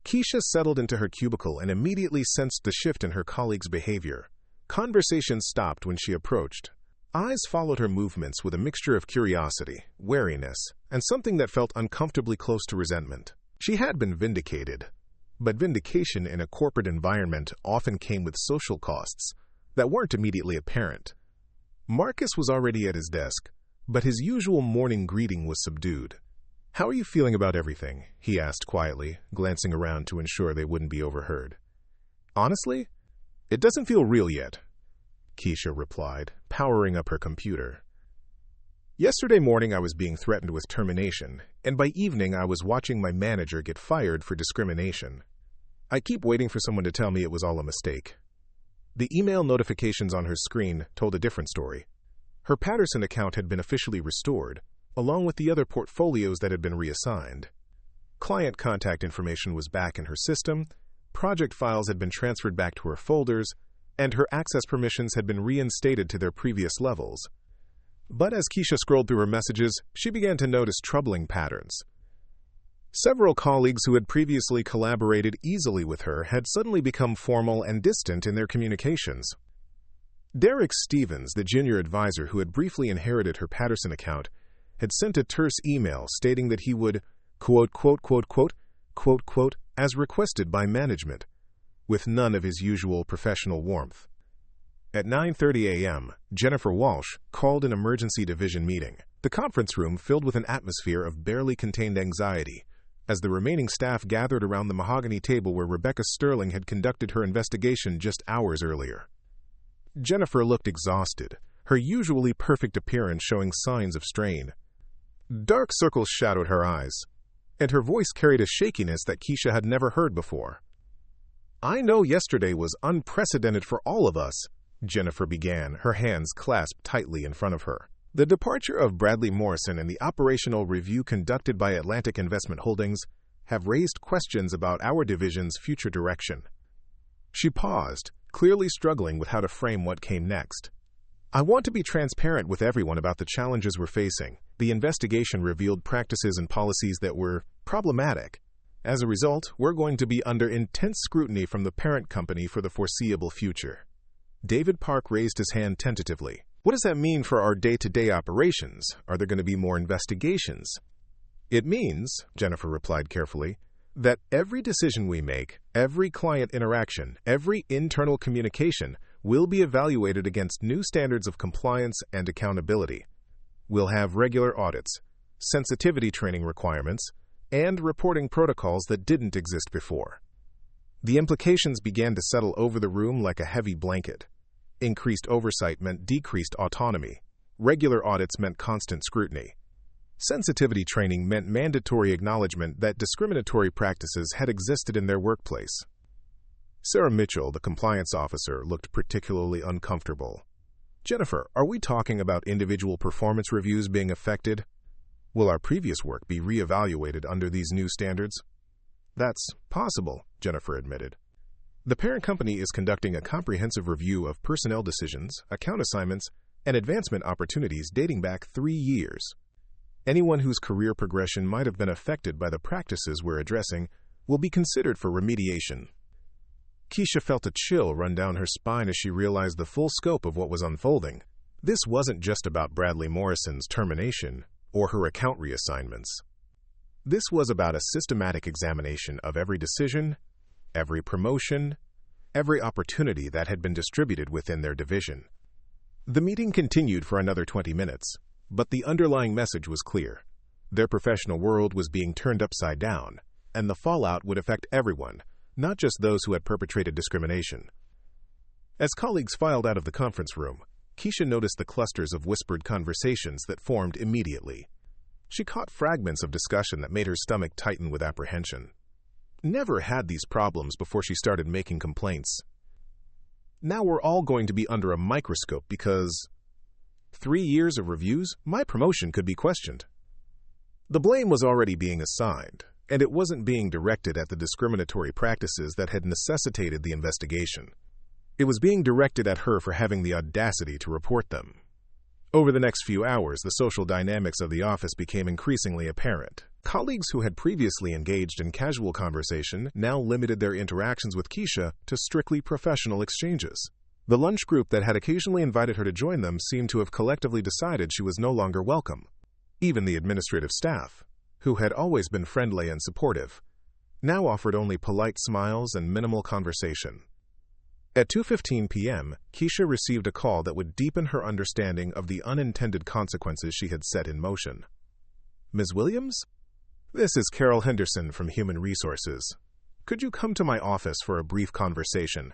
Keisha settled into her cubicle and immediately sensed the shift in her colleague's behavior. Conversation stopped when she approached. Eyes followed her movements with a mixture of curiosity, wariness, and something that felt uncomfortably close to resentment. She had been vindicated, but vindication in a corporate environment often came with social costs that weren't immediately apparent. Marcus was already at his desk, but his usual morning greeting was subdued. "How are you feeling about everything?" he asked quietly, glancing around to ensure they wouldn't be overheard. "Honestly, it doesn't feel real yet," Keisha replied, powering up her computer. "Yesterday morning I was being threatened with termination, and by evening I was watching my manager get fired for discrimination. I keep waiting for someone to tell me it was all a mistake." The email notifications on her screen told a different story. Her Patterson account had been officially restored, along with the other portfolios that had been reassigned. Client contact information was back in her system, project files had been transferred back to her folders, and her access permissions had been reinstated to their previous levels. But as Keisha scrolled through her messages, she began to notice troubling patterns. Several colleagues who had previously collaborated easily with her had suddenly become formal and distant in their communications. Derek Stevens, the junior advisor who had briefly inherited her Patterson account, had sent a terse email stating that he would, quote, quote, quote, quote, quote, quote, as requested by management, with none of his usual professional warmth. At 9:30 a.m., Jennifer Walsh called an emergency division meeting, the conference room filled with an atmosphere of barely contained anxiety, as the remaining staff gathered around the mahogany table where Rebecca Sterling had conducted her investigation just hours earlier. Jennifer looked exhausted, her usually perfect appearance showing signs of strain. Dark circles shadowed her eyes, and her voice carried a shakiness that Keisha had never heard before. "I know yesterday was unprecedented for all of us," Jennifer began, her hands clasped tightly in front of her. The departure of Bradley Morrison and the operational review conducted by Atlantic Investment Holdings have raised questions about our division's future direction. She paused, clearly struggling with how to frame what came next. "I want to be transparent with everyone about the challenges we're facing. The investigation revealed practices and policies that were problematic. As a result, we're going to be under intense scrutiny from the parent company for the foreseeable future." David Park raised his hand tentatively. "What does that mean for our day-to-day operations? Are there going to be more investigations?" "It means," Jennifer replied carefully, "that every decision we make, every client interaction, every internal communication will be evaluated against new standards of compliance and accountability. We'll have regular audits, sensitivity training requirements, and reporting protocols that didn't exist before." The implications began to settle over the room like a heavy blanket. Increased oversight meant decreased autonomy. Regular audits meant constant scrutiny. Sensitivity training meant mandatory acknowledgement that discriminatory practices had existed in their workplace. Sarah Mitchell, the compliance officer, looked particularly uncomfortable. "Jennifer, are we talking about individual performance reviews being affected? Will our previous work be reevaluated under these new standards?" "That's possible," Jennifer admitted. "The parent company is conducting a comprehensive review of personnel decisions, account assignments, and advancement opportunities dating back 3 years. Anyone whose career progression might have been affected by the practices we're addressing will be considered for remediation." Keisha felt a chill run down her spine as she realized the full scope of what was unfolding. This wasn't just about Bradley Morrison's termination or her account reassignments. This was about a systematic examination of every decision, every promotion, every opportunity that had been distributed within their division. The meeting continued for another 20 minutes, but the underlying message was clear. Their professional world was being turned upside down, and the fallout would affect everyone, not just those who had perpetrated discrimination. As colleagues filed out of the conference room, Keisha noticed the clusters of whispered conversations that formed immediately. She caught fragments of discussion that made her stomach tighten with apprehension. Never had these problems before she started making complaints. Now we're all going to be under a microscope because 3 years of reviews, my promotion could be questioned. The blame was already being assigned, and it wasn't being directed at the discriminatory practices that had necessitated the investigation. It was being directed at her for having the audacity to report them. Over the next few hours, the social dynamics of the office became increasingly apparent. Colleagues who had previously engaged in casual conversation now limited their interactions with Keisha to strictly professional exchanges. The lunch group that had occasionally invited her to join them seemed to have collectively decided she was no longer welcome. Even the administrative staff, who had always been friendly and supportive, now offered only polite smiles and minimal conversation. At 2:15 p.m., Keisha received a call that would deepen her understanding of the unintended consequences she had set in motion. "Ms. Williams? This is Carol Henderson from Human Resources. Could you come to my office for a brief conversation?"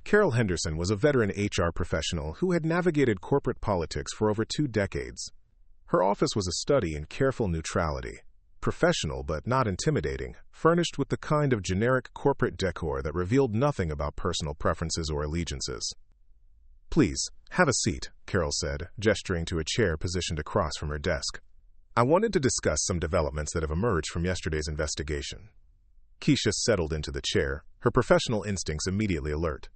Carol Henderson was a veteran HR professional who had navigated corporate politics for over 2 decades. Her office was a study in careful neutrality, professional but not intimidating, furnished with the kind of generic corporate decor that revealed nothing about personal preferences or allegiances. "Please, have a seat," Carol said, gesturing to a chair positioned across from her desk. I wanted to discuss some developments that have emerged from yesterday's investigation. Keisha settled into the chair, her professional instincts immediately alert.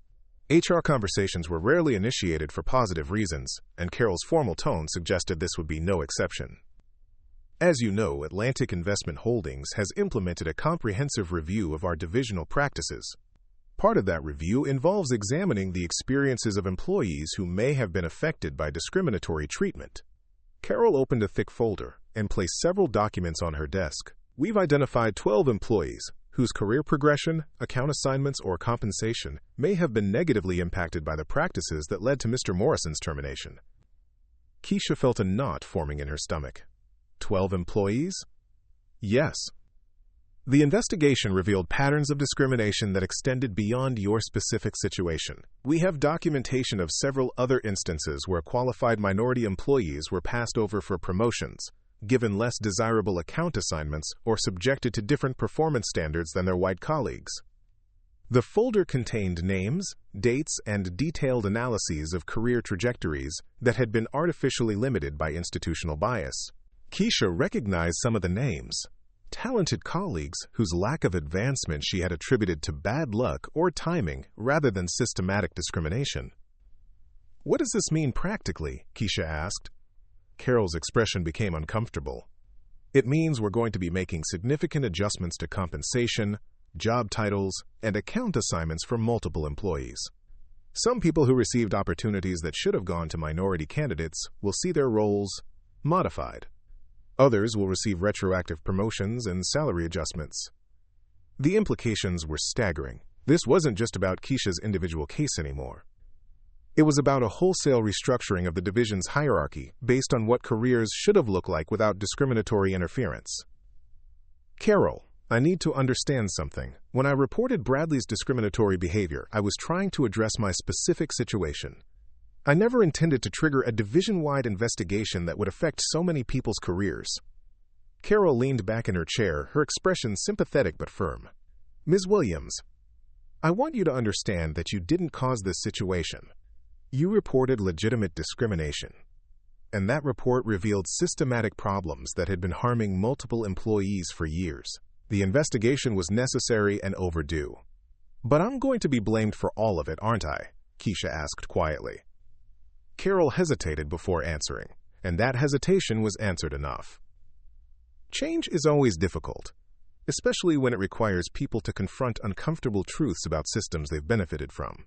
HR conversations were rarely initiated for positive reasons, and Carol's formal tone suggested this would be no exception. As you know, Atlantic Investment Holdings has implemented a comprehensive review of our divisional practices. Part of that review involves examining the experiences of employees who may have been affected by discriminatory treatment. Carol opened a thick folder and placed several documents on her desk. We've identified 12 employees whose career progression, account assignments, or compensation may have been negatively impacted by the practices that led to Mr. Morrison's termination. Keisha felt a knot forming in her stomach. 12 employees? Yes. The investigation revealed patterns of discrimination that extended beyond your specific situation. We have documentation of several other instances where qualified minority employees were passed over for promotions, given less desirable account assignments, or subjected to different performance standards than their white colleagues. The folder contained names, dates, and detailed analyses of career trajectories that had been artificially limited by institutional bias. Keisha recognized some of the names. Talented colleagues whose lack of advancement she had attributed to bad luck or timing rather than systematic discrimination. "What does this mean practically?" Keisha asked. Carol's expression became uncomfortable. "It means we're going to be making significant adjustments to compensation, job titles, and account assignments for multiple employees. Some people who received opportunities that should have gone to minority candidates will see their roles modified. Others will receive retroactive promotions and salary adjustments." The implications were staggering. This wasn't just about Keisha's individual case anymore. It was about a wholesale restructuring of the division's hierarchy based on what careers should have looked like without discriminatory interference. "Carol, I need to understand something. When I reported Bradley's discriminatory behavior, I was trying to address my specific situation. I never intended to trigger a division-wide investigation that would affect so many people's careers." Carol leaned back in her chair, her expression sympathetic but firm. "Ms. Williams, I want you to understand that you didn't cause this situation. You reported legitimate discrimination, and that report revealed systematic problems that had been harming multiple employees for years. The investigation was necessary and overdue. But I'm going to be blamed for all of it, aren't I?" Keisha asked quietly. Carol hesitated before answering, and that hesitation was answered enough. Change is always difficult, especially when it requires people to confront uncomfortable truths about systems they've benefited from.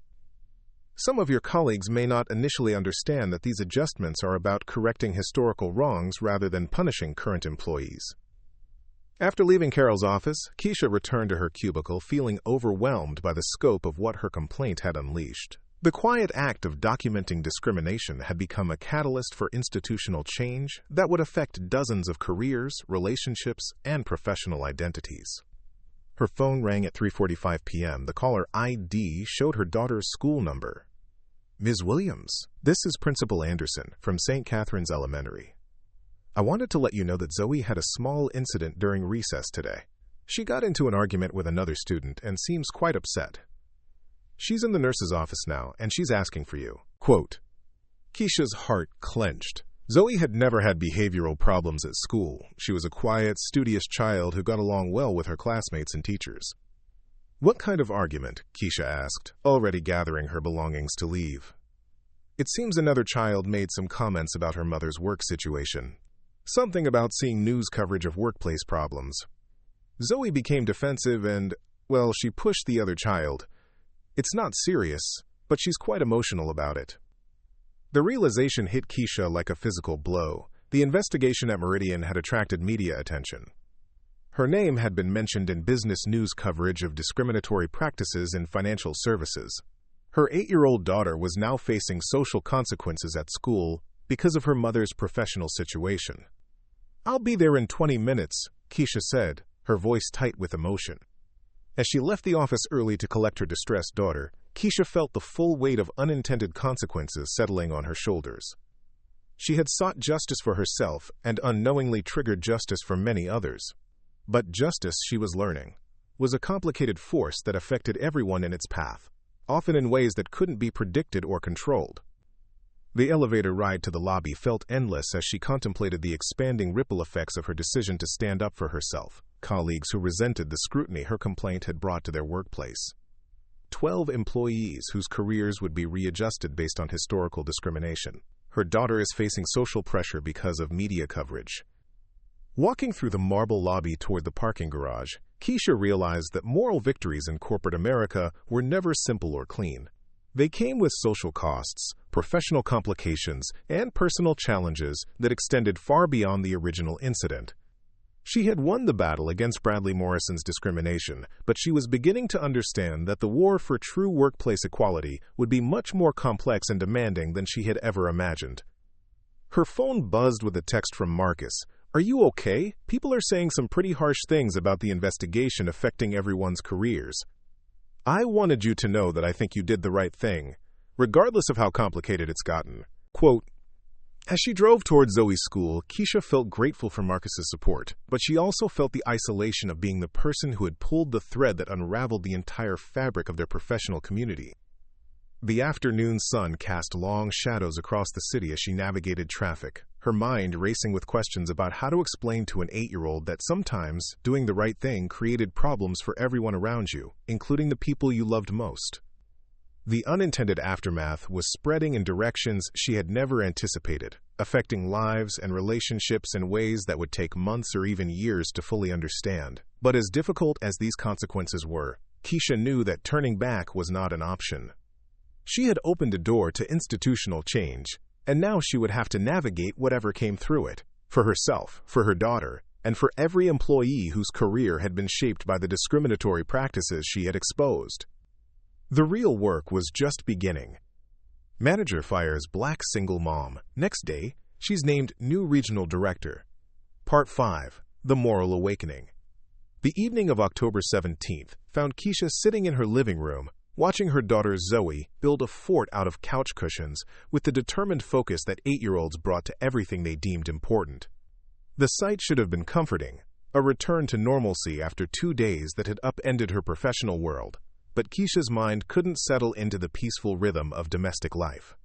Some of your colleagues may not initially understand that these adjustments are about correcting historical wrongs rather than punishing current employees. After leaving Carol's office, Keisha returned to her cubicle feeling overwhelmed by the scope of what her complaint had unleashed. The quiet act of documenting discrimination had become a catalyst for institutional change that would affect dozens of careers, relationships, and professional identities. Her phone rang at 3:45 p.m. The caller ID showed her daughter's school number. "Ms. Williams, this is Principal Anderson from St. Catherine's Elementary. I wanted to let you know that Zoe had a small incident during recess today. She got into an argument with another student and seems quite upset. She's in the nurse's office now, and she's asking for you." Quote. Keisha's heart clenched. Zoe had never had behavioral problems at school. She was a quiet, studious child who got along well with her classmates and teachers. "What kind of argument?" Keisha asked, already gathering her belongings to leave. "It seems another child made some comments about her mother's work situation. Something about seeing news coverage of workplace problems. Zoe became defensive and, well, she pushed the other child. It's not serious, but she's quite emotional about it." The realization hit Keisha like a physical blow. The investigation at Meridian had attracted media attention. Her name had been mentioned in business news coverage of discriminatory practices in financial services. Her 8-year-old daughter was now facing social consequences at school because of her mother's professional situation. "I'll be there in 20 minutes, Keisha said, her voice tight with emotion. As she left the office early to collect her distressed daughter, Keisha felt the full weight of unintended consequences settling on her shoulders. She had sought justice for herself and unknowingly triggered justice for many others. But justice, she was learning, was a complicated force that affected everyone in its path, often in ways that couldn't be predicted or controlled. The elevator ride to the lobby felt endless as she contemplated the expanding ripple effects of her decision to stand up for herself. Colleagues who resented the scrutiny her complaint had brought to their workplace. 12 employees whose careers would be readjusted based on historical discrimination. Her daughter is facing social pressure because of media coverage. Walking through the marble lobby toward the parking garage, Keisha realized that moral victories in corporate America were never simple or clean. They came with social costs, professional complications, and personal challenges that extended far beyond the original incident. She had won the battle against Bradley Morrison's discrimination, but she was beginning to understand that the war for true workplace equality would be much more complex and demanding than she had ever imagined. Her phone buzzed with a text from Marcus. "Are you okay? People are saying some pretty harsh things about the investigation affecting everyone's careers. I wanted you to know that I think you did the right thing, regardless of how complicated it's gotten." Quote, as she drove toward Zoe's school, Keisha felt grateful for Marcus's support, but she also felt the isolation of being the person who had pulled the thread that unraveled the entire fabric of their professional community. The afternoon sun cast long shadows across the city as she navigated traffic, her mind racing with questions about how to explain to an 8-year-old that sometimes doing the right thing created problems for everyone around you, including the people you loved most. The unintended aftermath was spreading in directions she had never anticipated, affecting lives and relationships in ways that would take months or even years to fully understand. But as difficult as these consequences were, Keisha knew that turning back was not an option. She had opened a door to institutional change, and now she would have to navigate whatever came through it, for herself, for her daughter, and for every employee whose career had been shaped by the discriminatory practices she had exposed. The real work was just beginning. Manager fires Black single mom. Next day, she's named new regional director. Part 5. The Moral Awakening. The evening of October 17th found Keisha sitting in her living room, watching her daughter Zoe build a fort out of couch cushions with the determined focus that 8-year-olds brought to everything they deemed important. The sight should have been comforting, a return to normalcy after 2 days that had upended her professional world. But Keisha's mind couldn't settle into the peaceful rhythm of domestic life.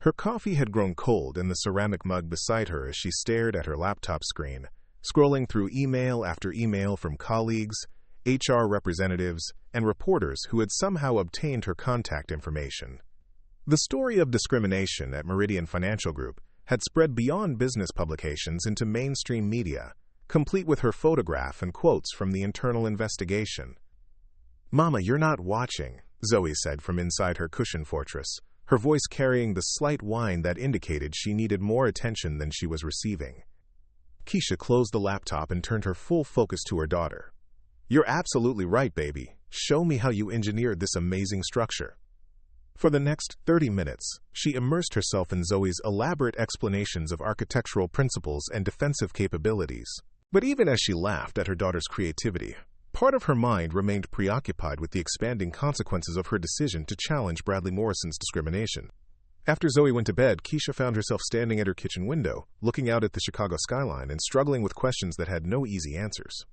Her coffee had grown cold in the ceramic mug beside her as she stared at her laptop screen, scrolling through email after email from colleagues, HR representatives, and reporters who had somehow obtained her contact information. The story of discrimination at Meridian Financial Group had spread beyond business publications into mainstream media, complete with her photograph and quotes from the internal investigation. "Mama, you're not watching," Zoe said from inside her cushion fortress, her voice carrying the slight whine that indicated she needed more attention than she was receiving. Keisha closed the laptop and turned her full focus to her daughter. "You're absolutely right, baby. Show me how you engineered this amazing structure." For the next 30 minutes, she immersed herself in Zoe's elaborate explanations of architectural principles and defensive capabilities. But even as she laughed at her daughter's creativity, part of her mind remained preoccupied with the expanding consequences of her decision to challenge Bradley Morrison's discrimination. After Zoe went to bed, Keisha found herself standing at her kitchen window, looking out at the Chicago skyline and struggling with questions that had no easy answers.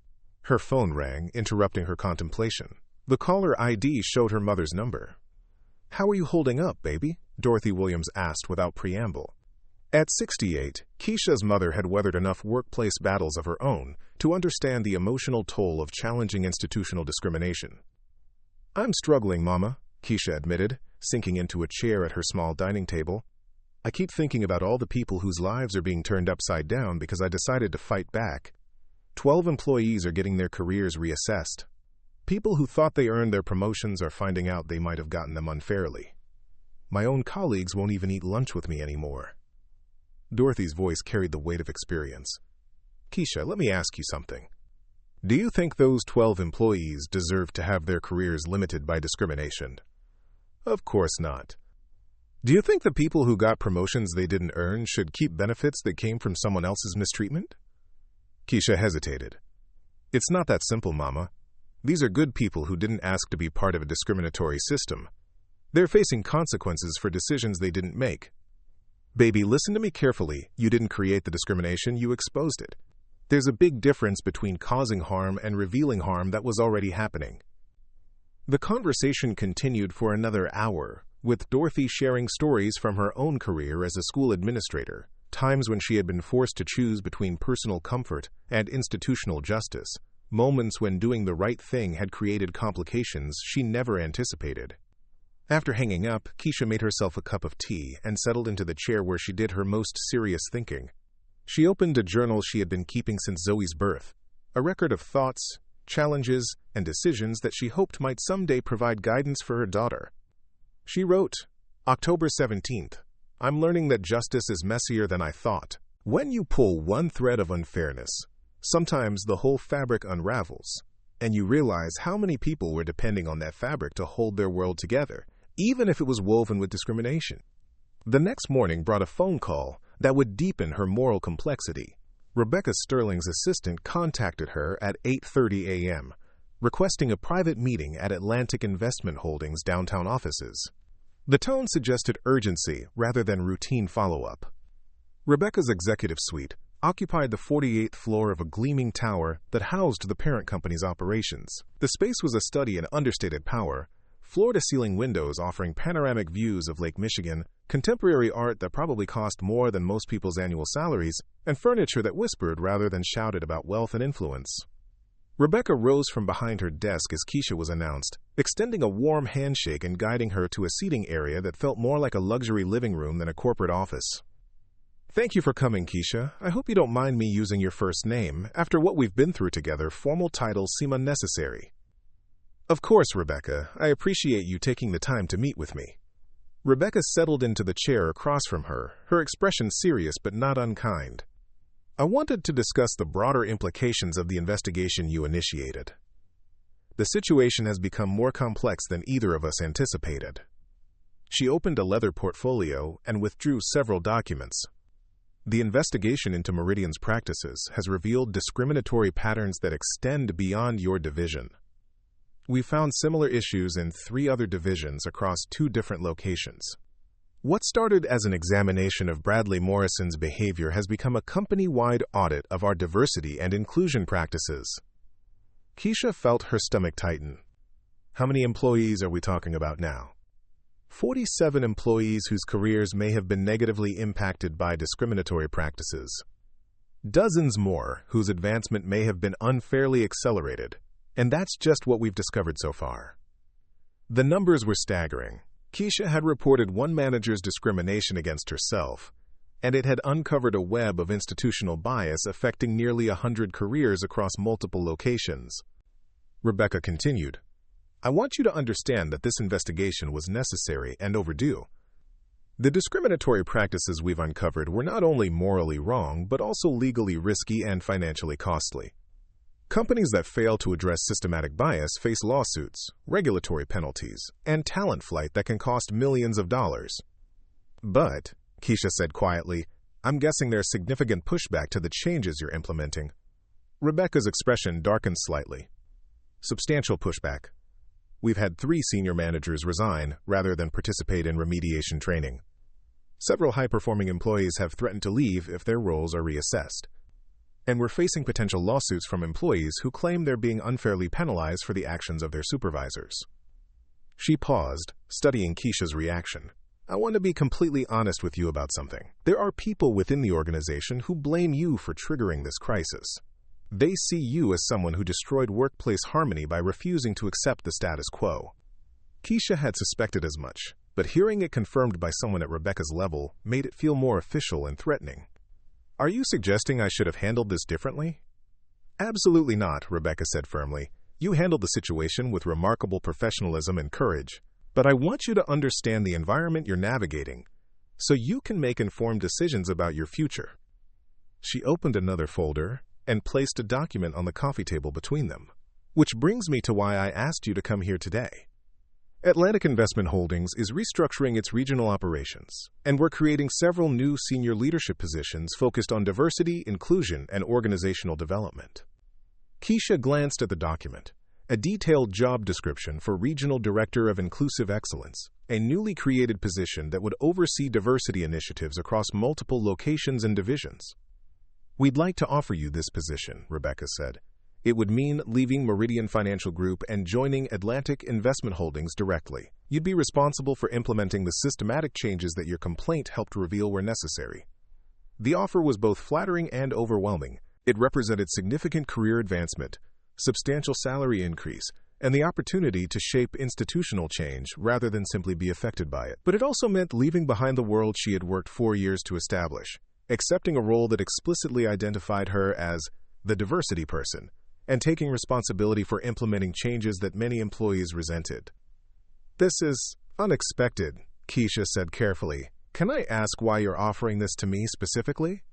Her phone rang, interrupting her contemplation. The caller ID showed her mother's number. "How are you holding up, baby?" Dorothy Williams asked without preamble. At 68, Keisha's mother had weathered enough workplace battles of her own to understand the emotional toll of challenging institutional discrimination. "I'm struggling, Mama," Keisha admitted, sinking into a chair at her small dining table. "I keep thinking about all the people whose lives are being turned upside down because I decided to fight back. 12 employees are getting their careers reassessed. People who thought they earned their promotions are finding out they might have gotten them unfairly. My own colleagues won't even eat lunch with me anymore." Dorothy's voice carried the weight of experience. "Keisha, let me ask you something. Do you think those 12 employees deserve to have their careers limited by discrimination?" "Of course not." "Do you think the people who got promotions they didn't earn should keep benefits that came from someone else's mistreatment?" Keisha hesitated. "It's not that simple, Mama. These are good people who didn't ask to be part of a discriminatory system. They're facing consequences for decisions they didn't make. Baby, listen to me carefully. You didn't create the discrimination, you exposed it. There's a big difference between causing harm and revealing harm that was already happening." The conversation continued for another hour, with Dorothy sharing stories from her own career as a school administrator, times when she had been forced to choose between personal comfort and institutional justice, moments when doing the right thing had created complications she never anticipated. After hanging up, Keisha made herself a cup of tea and settled into the chair where she did her most serious thinking. She opened a journal she had been keeping since Zoe's birth, a record of thoughts, challenges, and decisions that she hoped might someday provide guidance for her daughter. She wrote, October 17th, I'm learning that justice is messier than I thought. When you pull one thread of unfairness, sometimes the whole fabric unravels, and you realize how many people were depending on that fabric to hold their world together, even if it was woven with discrimination. The next morning brought a phone call that would deepen her moral complexity. Rebecca Sterling's assistant contacted her at 8:30 a.m., requesting a private meeting at Atlantic Investment Holdings' downtown offices. The tone suggested urgency rather than routine follow-up. Rebecca's executive suite occupied the 48th floor of a gleaming tower that housed the parent company's operations. The space was a study in understated power, floor-to-ceiling windows offering panoramic views of Lake Michigan, contemporary art that probably cost more than most people's annual salaries, and furniture that whispered rather than shouted about wealth and influence. Rebecca rose from behind her desk as Keisha was announced, extending a warm handshake and guiding her to a seating area that felt more like a luxury living room than a corporate office. Thank you for coming, Keisha. I hope you don't mind me using your first name. After what we've been through together, formal titles seem unnecessary. Of course, Rebecca. I appreciate you taking the time to meet with me. Rebecca settled into the chair across from her, her expression serious but not unkind. I wanted to discuss the broader implications of the investigation you initiated. The situation has become more complex than either of us anticipated. She opened a leather portfolio and withdrew several documents. The investigation into Meridian's practices has revealed discriminatory patterns that extend beyond your division. We found similar issues in 3 other divisions across 2 different locations. What started as an examination of Bradley Morrison's behavior has become a company-wide audit of our diversity and inclusion practices. Keisha felt her stomach tighten. How many employees are we talking about now? 47 employees whose careers may have been negatively impacted by discriminatory practices. Dozens more whose advancement may have been unfairly accelerated. And that's just what we've discovered so far. The numbers were staggering. Keisha had reported one manager's discrimination against herself, and it had uncovered a web of institutional bias affecting nearly 100 careers across multiple locations. Rebecca continued, I want you to understand that this investigation was necessary and overdue. The discriminatory practices we've uncovered were not only morally wrong, but also legally risky and financially costly. Companies that fail to address systematic bias face lawsuits, regulatory penalties, and talent flight that can cost millions of dollars. But, Keisha said quietly, I'm guessing there's significant pushback to the changes you're implementing. Rebecca's expression darkened slightly. Substantial pushback. We've had 3 senior managers resign rather than participate in remediation training. Several high-performing employees have threatened to leave if their roles are reassessed. And we're facing potential lawsuits from employees who claim they're being unfairly penalized for the actions of their supervisors. She paused, studying Keisha's reaction. I want to be completely honest with you about something. There are people within the organization who blame you for triggering this crisis. They see you as someone who destroyed workplace harmony by refusing to accept the status quo. Keisha had suspected as much, but hearing it confirmed by someone at Rebecca's level made it feel more official and threatening. Are you suggesting I should have handled this differently? Absolutely not, Rebecca said firmly. You handled the situation with remarkable professionalism and courage, but I want you to understand the environment you're navigating so you can make informed decisions about your future. She opened another folder and placed a document on the coffee table between them, which brings me to why I asked you to come here today. Atlantic Investment Holdings is restructuring its regional operations, and we're creating several new senior leadership positions focused on diversity, inclusion, and organizational development. Keisha glanced at the document, a detailed job description for Regional Director of Inclusive Excellence, a newly created position that would oversee diversity initiatives across multiple locations and divisions. We'd like to offer you this position, Rebecca said. It would mean leaving Meridian Financial Group and joining Atlantic Investment Holdings directly. You'd be responsible for implementing the systematic changes that your complaint helped reveal were necessary. The offer was both flattering and overwhelming. It represented significant career advancement, substantial salary increase, and the opportunity to shape institutional change rather than simply be affected by it. But it also meant leaving behind the world she had worked 4 years to establish, accepting a role that explicitly identified her as the diversity person, and taking responsibility for implementing changes that many employees resented. "This is unexpected," Keisha said carefully. "Can I ask why you're offering this to me specifically?"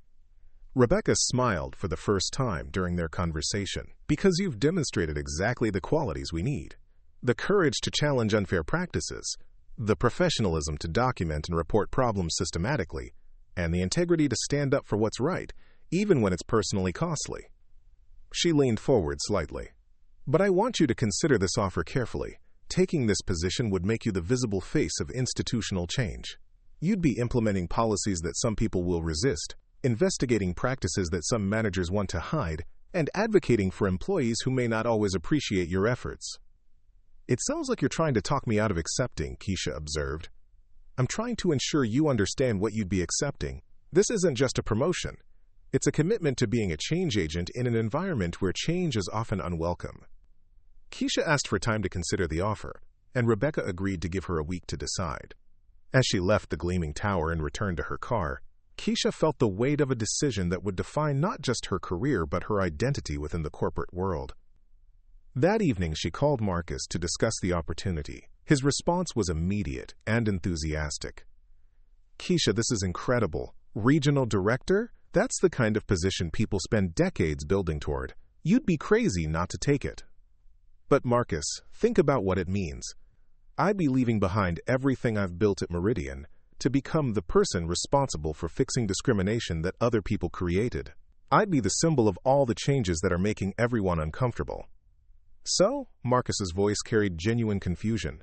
Rebecca smiled for the first time during their conversation. "Because you've demonstrated exactly the qualities we need. The courage to challenge unfair practices, the professionalism to document and report problems systematically, and the integrity to stand up for what's right, even when it's personally costly." She leaned forward slightly. "But I want you to consider this offer carefully. Taking this position would make you the visible face of institutional change. You'd be implementing policies that some people will resist, investigating practices that some managers want to hide, and advocating for employees who may not always appreciate your efforts." "It sounds like you're trying to talk me out of accepting," Keisha observed. "I'm trying to ensure you understand what you'd be accepting. This isn't just a promotion. It's a commitment to being a change agent in an environment where change is often unwelcome." Keisha asked for time to consider the offer, and Rebecca agreed to give her a week to decide. As she left the gleaming tower and returned to her car, Keisha felt the weight of a decision that would define not just her career but her identity within the corporate world. That evening, she called Marcus to discuss the opportunity. His response was immediate and enthusiastic. "Keisha, this is incredible. Regional director? That's the kind of position people spend decades building toward. You'd be crazy not to take it." "But Marcus, think about what it means. I'd be leaving behind everything I've built at Meridian to become the person responsible for fixing discrimination that other people created. I'd be the symbol of all the changes that are making everyone uncomfortable." "So?" Marcus's voice carried genuine confusion.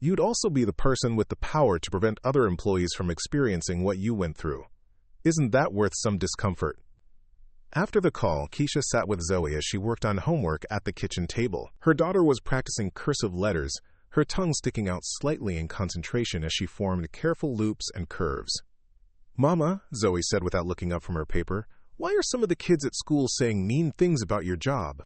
"You'd also be the person with the power to prevent other employees from experiencing what you went through. Isn't that worth some discomfort?" After the call, Keisha sat with Zoe as she worked on homework at the kitchen table. Her daughter was practicing cursive letters, her tongue sticking out slightly in concentration as she formed careful loops and curves. "Mama," Zoe said without looking up from her paper, "why are some of the kids at school saying mean things about your job?"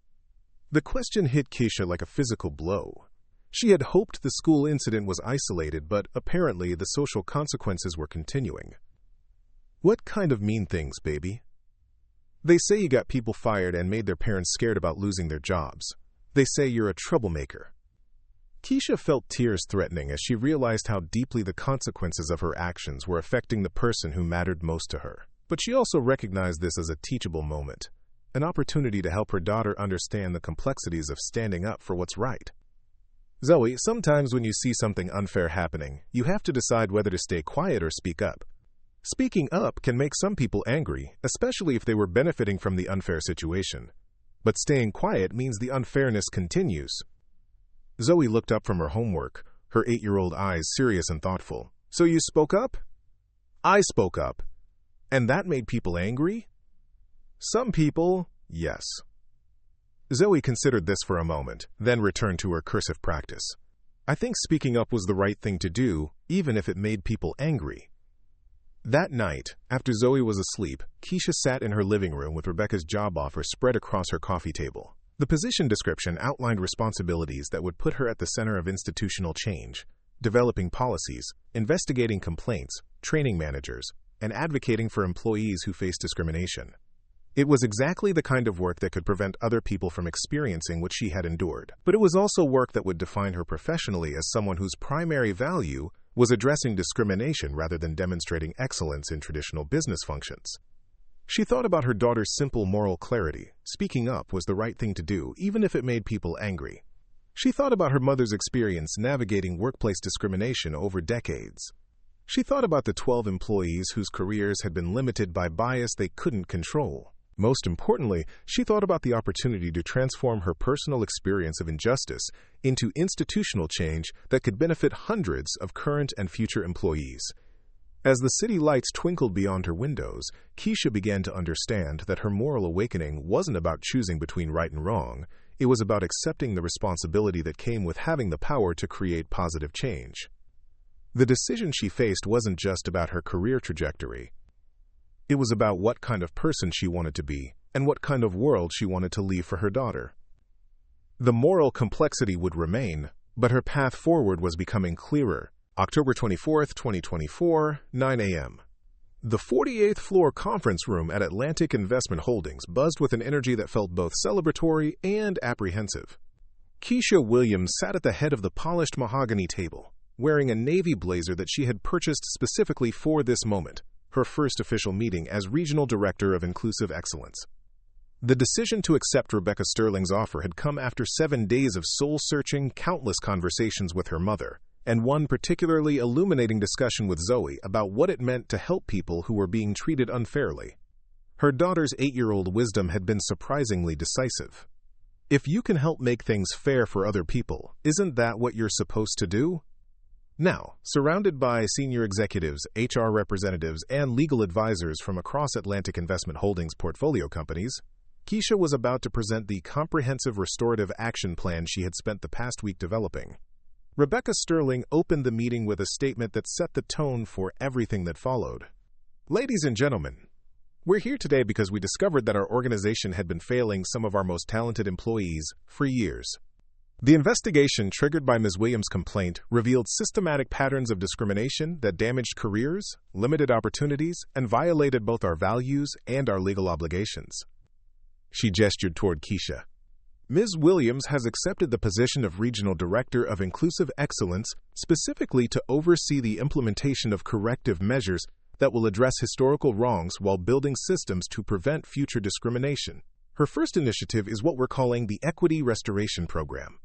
The question hit Keisha like a physical blow. She had hoped the school incident was isolated, but apparently the social consequences were continuing. "What kind of mean things, baby?" "They say you got people fired and made their parents scared about losing their jobs. They say you're a troublemaker." Keisha felt tears threatening as she realized how deeply the consequences of her actions were affecting the person who mattered most to her. But she also recognized this as a teachable moment, an opportunity to help her daughter understand the complexities of standing up for what's right. "Zoe, sometimes when you see something unfair happening, you have to decide whether to stay quiet or speak up. Speaking up can make some people angry, especially if they were benefiting from the unfair situation. But staying quiet means the unfairness continues." Zoe looked up from her homework, her 8-year-old eyes serious and thoughtful. "So you spoke up?" "I spoke up. And that made people angry?" "Some people, yes." Zoe considered this for a moment, then returned to her cursive practice. "I think speaking up was the right thing to do, even if it made people angry." That night, after Zoe was asleep, Keisha sat in her living room with Rebecca's job offer spread across her coffee table. The position description outlined responsibilities that would put her at the center of institutional change, developing policies, investigating complaints, training managers, and advocating for employees who face discrimination. It was exactly the kind of work that could prevent other people from experiencing what she had endured. But it was also work that would define her professionally as someone whose primary value was addressing discrimination rather than demonstrating excellence in traditional business functions. She thought about her daughter's simple moral clarity. Speaking up was the right thing to do, even if it made people angry. She thought about her mother's experience navigating workplace discrimination over decades. She thought about the 12 employees whose careers had been limited by bias they couldn't control. Most importantly, she thought about the opportunity to transform her personal experience of injustice into institutional change that could benefit hundreds of current and future employees. As the city lights twinkled beyond her windows, Keisha began to understand that her moral awakening wasn't about choosing between right and wrong. It was about accepting the responsibility that came with having the power to create positive change. The decision she faced wasn't just about her career trajectory. It was about what kind of person she wanted to be and what kind of world she wanted to leave for her daughter. The moral complexity would remain, but her path forward was becoming clearer. October 24, 2024, 9 a.m. The 48th floor conference room at Atlantic Investment Holdings buzzed with an energy that felt both celebratory and apprehensive. Keisha Williams sat at the head of the polished mahogany table, wearing a navy blazer that she had purchased specifically for this moment, her first official meeting as Regional Director of Inclusive Excellence. The decision to accept Rebecca Sterling's offer had come after 7 days of soul-searching, countless conversations with her mother, and one particularly illuminating discussion with Zoe about what it meant to help people who were being treated unfairly. Her daughter's 8-year-old wisdom had been surprisingly decisive. If you can help make things fair for other people, isn't that what you're supposed to do? Now, surrounded by senior executives, HR representatives, and legal advisors from across Atlantic Investment Holdings portfolio companies, Keisha was about to present the comprehensive restorative action plan she had spent the past week developing. Rebecca Sterling opened the meeting with a statement that set the tone for everything that followed. Ladies and gentlemen, we're here today because we discovered that our organization had been failing some of our most talented employees for years. The investigation triggered by Ms. Williams' complaint revealed systematic patterns of discrimination that damaged careers, limited opportunities, and violated both our values and our legal obligations. She gestured toward Keisha. Ms. Williams has accepted the position of Regional Director of Inclusive Excellence specifically to oversee the implementation of corrective measures that will address historical wrongs while building systems to prevent future discrimination. Her first initiative is what we're calling the Equity Restoration Program.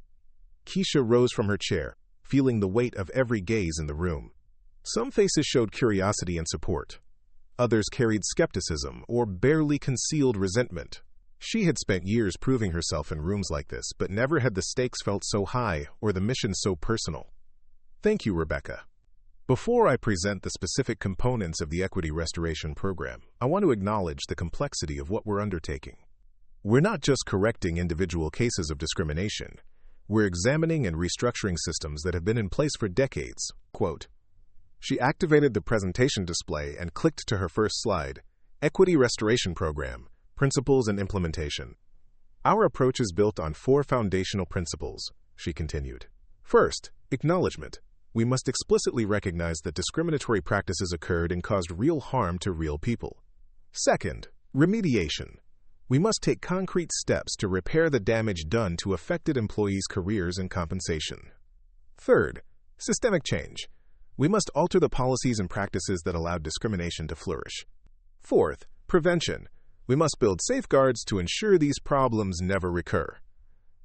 Keisha rose from her chair, feeling the weight of every gaze in the room. Some faces showed curiosity and support. Others carried skepticism or barely concealed resentment. She had spent years proving herself in rooms like this, but never had the stakes felt so high or the mission so personal. Thank you, Rebecca. Before I present the specific components of the Equity Restoration Program, I want to acknowledge the complexity of what we're undertaking. We're not just correcting individual cases of discrimination. We're examining and restructuring systems that have been in place for decades. Quote, she activated the presentation display and clicked to her first slide, Equity Restoration Program, Principles and Implementation. Our approach is built on 4 foundational principles, she continued. First, acknowledgement. We must explicitly recognize that discriminatory practices occurred and caused real harm to real people. Second, remediation. We must take concrete steps to repair the damage done to affected employees' careers and compensation. Third, systemic change. We must alter the policies and practices that allowed discrimination to flourish. Fourth, prevention. We must build safeguards to ensure these problems never recur.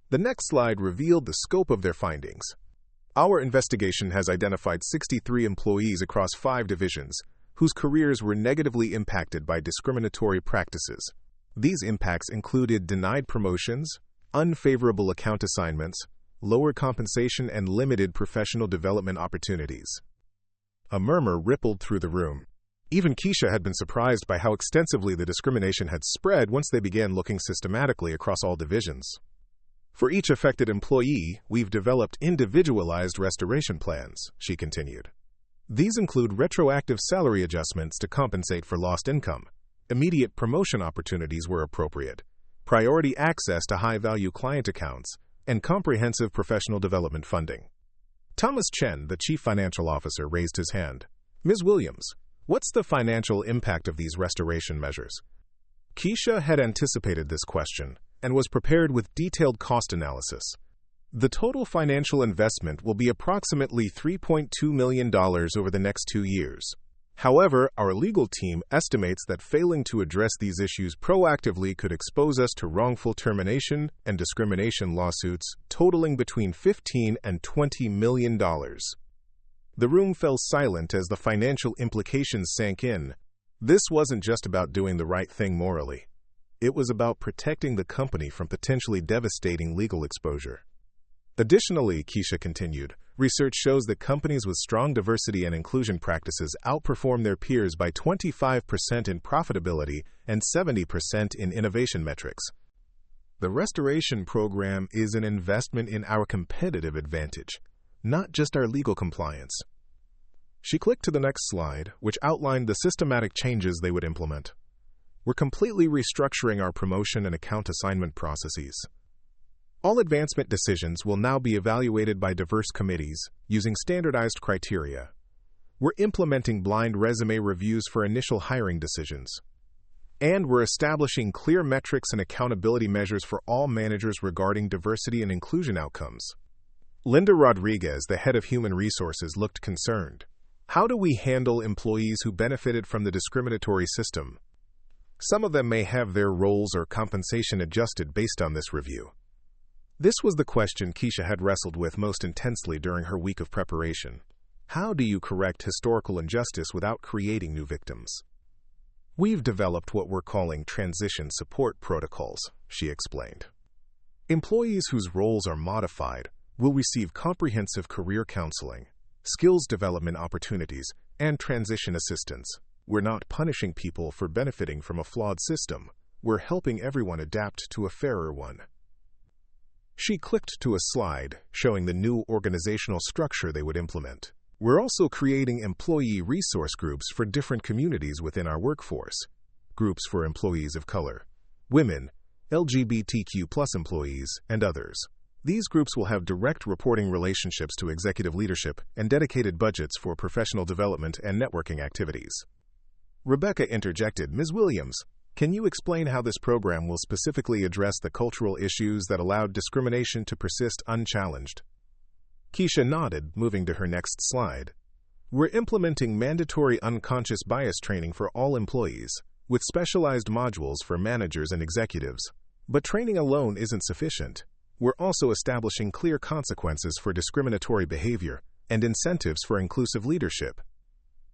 The next slide revealed the scope of their findings. Our investigation has identified 63 employees across 5 divisions whose careers were negatively impacted by discriminatory practices. These impacts included denied promotions, unfavorable account assignments, lower compensation, and limited professional development opportunities. A murmur rippled through the room. Even Keisha had been surprised by how extensively the discrimination had spread once they began looking systematically across all divisions. For each affected employee, we've developed individualized restoration plans, she continued. These include retroactive salary adjustments to compensate for lost income, immediate promotion opportunities where appropriate, priority access to high-value client accounts, and comprehensive professional development funding. Thomas Chen, the Chief Financial Officer, raised his hand. Ms. Williams, what's the financial impact of these restoration measures? Keisha had anticipated this question and was prepared with detailed cost analysis. The total financial investment will be approximately $3.2 million over the next 2 years. However, our legal team estimates that failing to address these issues proactively could expose us to wrongful termination and discrimination lawsuits totaling between $15 and $20 million. The room fell silent as the financial implications sank in. This wasn't just about doing the right thing morally. It was about protecting the company from potentially devastating legal exposure. Additionally, Keisha continued, Research shows that companies with strong diversity and inclusion practices outperform their peers by 25% in profitability and 70% in innovation metrics. The restoration program is an investment in our competitive advantage, not just our legal compliance. She clicked to the next slide, which outlined the systematic changes they would implement. We're completely restructuring our promotion and account assignment processes. All advancement decisions will now be evaluated by diverse committees using standardized criteria. We're implementing blind resume reviews for initial hiring decisions. And we're establishing clear metrics and accountability measures for all managers regarding diversity and inclusion outcomes. Linda Rodriguez, the head of human resources, looked concerned. How do we handle employees who benefited from the discriminatory system? Some of them may have their roles or compensation adjusted based on this review. This was the question Keisha had wrestled with most intensely during her week of preparation. How do you correct historical injustice without creating new victims? We've developed what we're calling transition support protocols, she explained. Employees whose roles are modified will receive comprehensive career counseling, skills development opportunities, and transition assistance. We're not punishing people for benefiting from a flawed system. We're helping everyone adapt to a fairer one. She clicked to a slide showing the new organizational structure they would implement. We're also creating employee resource groups for different communities within our workforce. Groups for employees of color, women, LGBTQ+ employees, and others. These groups will have direct reporting relationships to executive leadership and dedicated budgets for professional development and networking activities. Rebecca interjected, Ms. Williams, can you explain how this program will specifically address the cultural issues that allowed discrimination to persist unchallenged? Keisha nodded, moving to her next slide. We're implementing mandatory unconscious bias training for all employees, with specialized modules for managers and executives. But training alone isn't sufficient. We're also establishing clear consequences for discriminatory behavior and incentives for inclusive leadership.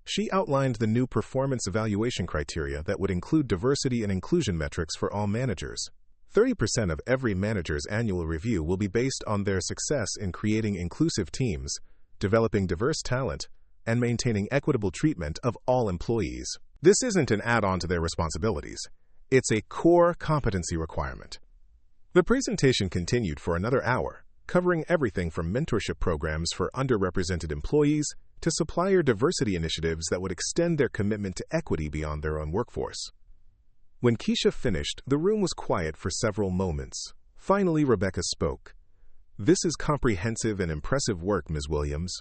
She outlined the new performance evaluation criteria that would include diversity and inclusion metrics for all managers. 30% of every manager's annual review will be based on their success in creating inclusive teams, developing diverse talent, and maintaining equitable treatment of all employees. This isn't an add-on to their responsibilities. It's a core competency requirement. The presentation continued for another hour, covering everything from mentorship programs for underrepresented employees to supplier diversity initiatives that would extend their commitment to equity beyond their own workforce. When Keisha finished, the room was quiet for several moments. Finally, Rebecca spoke. This is comprehensive and impressive work, Ms. Williams.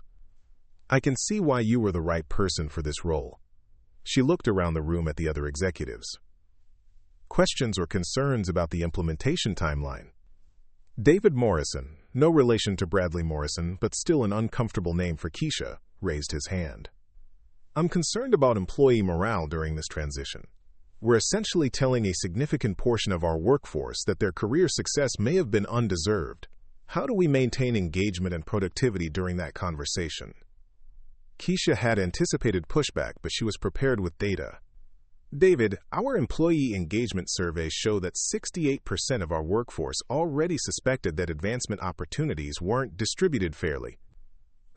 I can see why you were the right person for this role. She looked around the room at the other executives. Questions or concerns about the implementation timeline? David Morrison, no relation to Bradley Morrison, but still an uncomfortable name for Keisha, raised his hand. I'm concerned about employee morale during this transition. We're essentially telling a significant portion of our workforce that their career success may have been undeserved. How do we maintain engagement and productivity during that conversation? Keisha had anticipated pushback, but she was prepared with data. David, our employee engagement surveys show that 68% of our workforce already suspected that advancement opportunities weren't distributed fairly.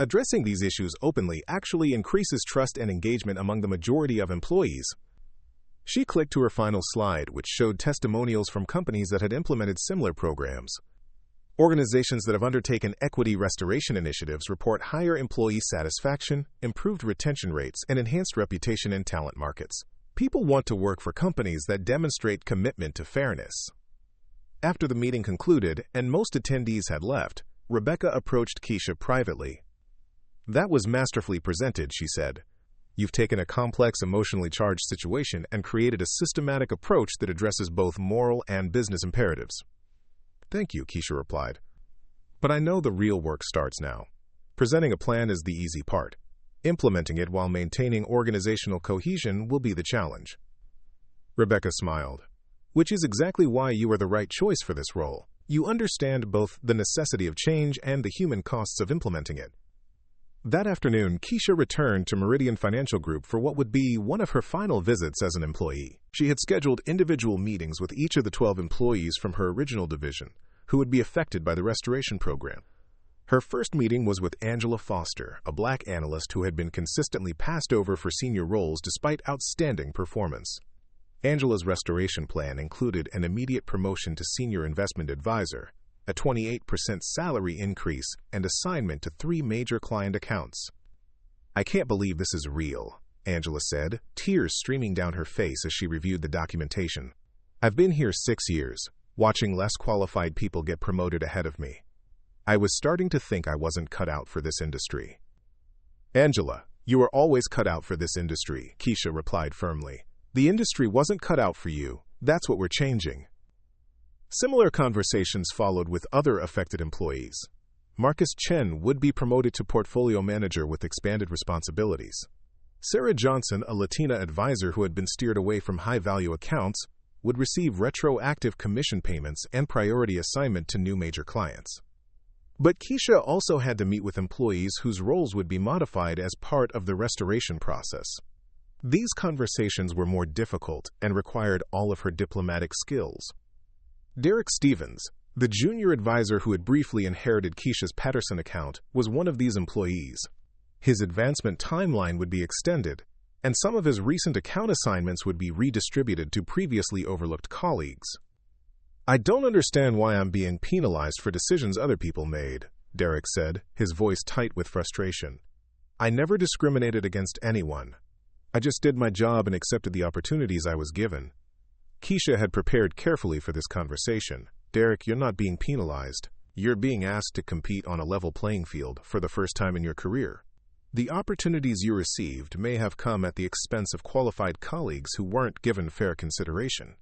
Addressing these issues openly actually increases trust and engagement among the majority of employees. She clicked to her final slide, which showed testimonials from companies that had implemented similar programs. Organizations that have undertaken equity restoration initiatives report higher employee satisfaction, improved retention rates, and enhanced reputation in talent markets. People want to work for companies that demonstrate commitment to fairness. After the meeting concluded and most attendees had left, Rebecca approached Keisha privately. That was masterfully presented, she said. You've taken a complex, emotionally charged situation and created a systematic approach that addresses both moral and business imperatives. Thank you, Keisha replied. But I know the real work starts now. Presenting a plan is the easy part. Implementing it while maintaining organizational cohesion will be the challenge. Rebecca smiled. Which is exactly why you are the right choice for this role. You understand both the necessity of change and the human costs of implementing it. That afternoon, Keisha returned to Meridian Financial Group for what would be one of her final visits as an employee. She had scheduled individual meetings with each of the 12 employees from her original division, who would be affected by the restoration program. Her first meeting was with Angela Foster, a black analyst who had been consistently passed over for senior roles despite outstanding performance. Angela's restoration plan included an immediate promotion to senior investment advisor, a 28% salary increase, and assignment to 3 major client accounts. "I can't believe this is real," Angela said, tears streaming down her face as she reviewed the documentation. "I've been here 6 years, watching less qualified people get promoted ahead of me. I was starting to think I wasn't cut out for this industry." "Angela, you were always cut out for this industry," Keisha replied firmly. "The industry wasn't cut out for you. That's what we're changing." Similar conversations followed with other affected employees. Marcus Chen would be promoted to portfolio manager with expanded responsibilities. Sarah Johnson, a Latina advisor who had been steered away from high-value accounts, would receive retroactive commission payments and priority assignment to new major clients. But Keisha also had to meet with employees whose roles would be modified as part of the restoration process. These conversations were more difficult and required all of her diplomatic skills. Derek Stevens, the junior advisor who had briefly inherited Keisha's Patterson account, was one of these employees. His advancement timeline would be extended, and some of his recent account assignments would be redistributed to previously overlooked colleagues. "I don't understand why I'm being penalized for decisions other people made," Derek said, his voice tight with frustration. "I never discriminated against anyone. I just did my job and accepted the opportunities I was given." Keisha had prepared carefully for this conversation. "Derek, you're not being penalized. You're being asked to compete on a level playing field for the first time in your career. The opportunities you received may have come at the expense of qualified colleagues who weren't given fair consideration.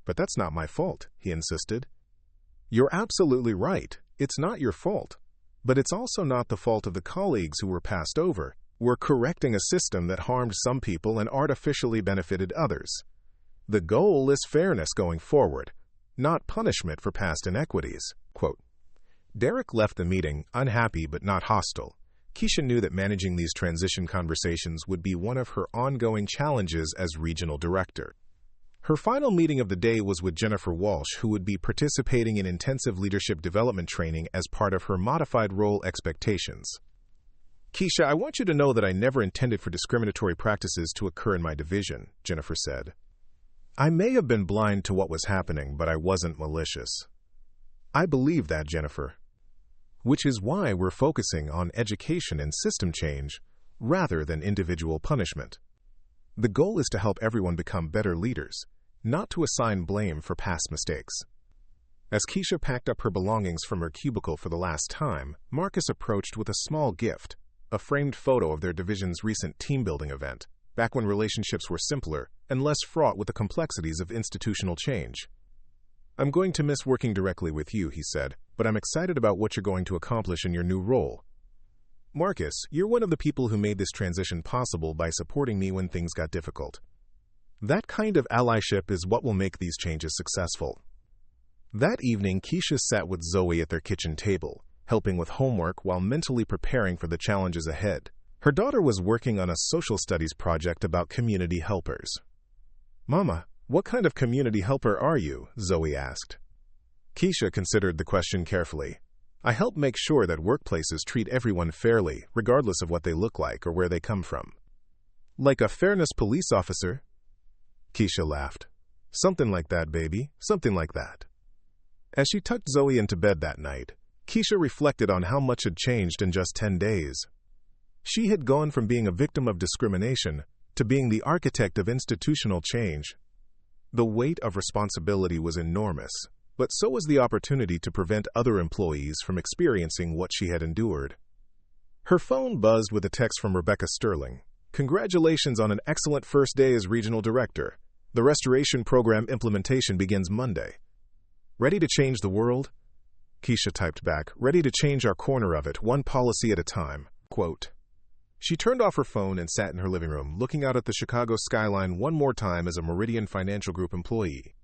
But that's not my fault," he insisted. "You're absolutely right. It's not your fault. But it's also not the fault of the colleagues who were passed over. We're correcting a system that harmed some people and artificially benefited others. The goal is fairness going forward, not punishment for past inequities." Quote. Derek left the meeting unhappy but not hostile. Keisha knew that managing these transition conversations would be one of her ongoing challenges as regional director. Her final meeting of the day was with Jennifer Walsh, who would be participating in intensive leadership development training as part of her modified role expectations. "Keisha, I want you to know that I never intended for discriminatory practices to occur in my division," Jennifer said. "I may have been blind to what was happening, but I wasn't malicious." "I believe that, Jennifer. Which is why we're focusing on education and system change rather than individual punishment. The goal is to help everyone become better leaders, not to assign blame for past mistakes." As Keisha packed up her belongings from her cubicle for the last time, Marcus approached with a small gift, a framed photo of their division's recent team-building event, back when relationships were simpler and less fraught with the complexities of institutional change. "I'm going to miss working directly with you," he said, "but I'm excited about what you're going to accomplish in your new role. Marcus, you're one of the people who made this transition possible by supporting me when things got difficult. That kind of allyship is what will make these changes successful." That evening, Keisha sat with Zoe at their kitchen table, helping with homework while mentally preparing for the challenges ahead. Her daughter was working on a social studies project about community helpers. "Mama, what kind of community helper are you?" Zoe asked. Keisha considered the question carefully. "I help make sure that workplaces treat everyone fairly, regardless of what they look like or where they come from." "Like a fairness police officer?" Keisha laughed. "Something like that, baby. Something like that." As she tucked Zoe into bed that night, Keisha reflected on how much had changed in just 10 days. She had gone from being a victim of discrimination to being the architect of institutional change. The weight of responsibility was enormous, but so was the opportunity to prevent other employees from experiencing what she had endured. Her phone buzzed with a text from Rebecca Sterling. "Congratulations on an excellent first day as regional director. The restoration program implementation begins Monday. Ready to change the world?" Keisha typed back, "Ready to change our corner of it, one policy at a time." Quote. She turned off her phone and sat in her living room, looking out at the Chicago skyline one more time as a Meridian Financial Group employee.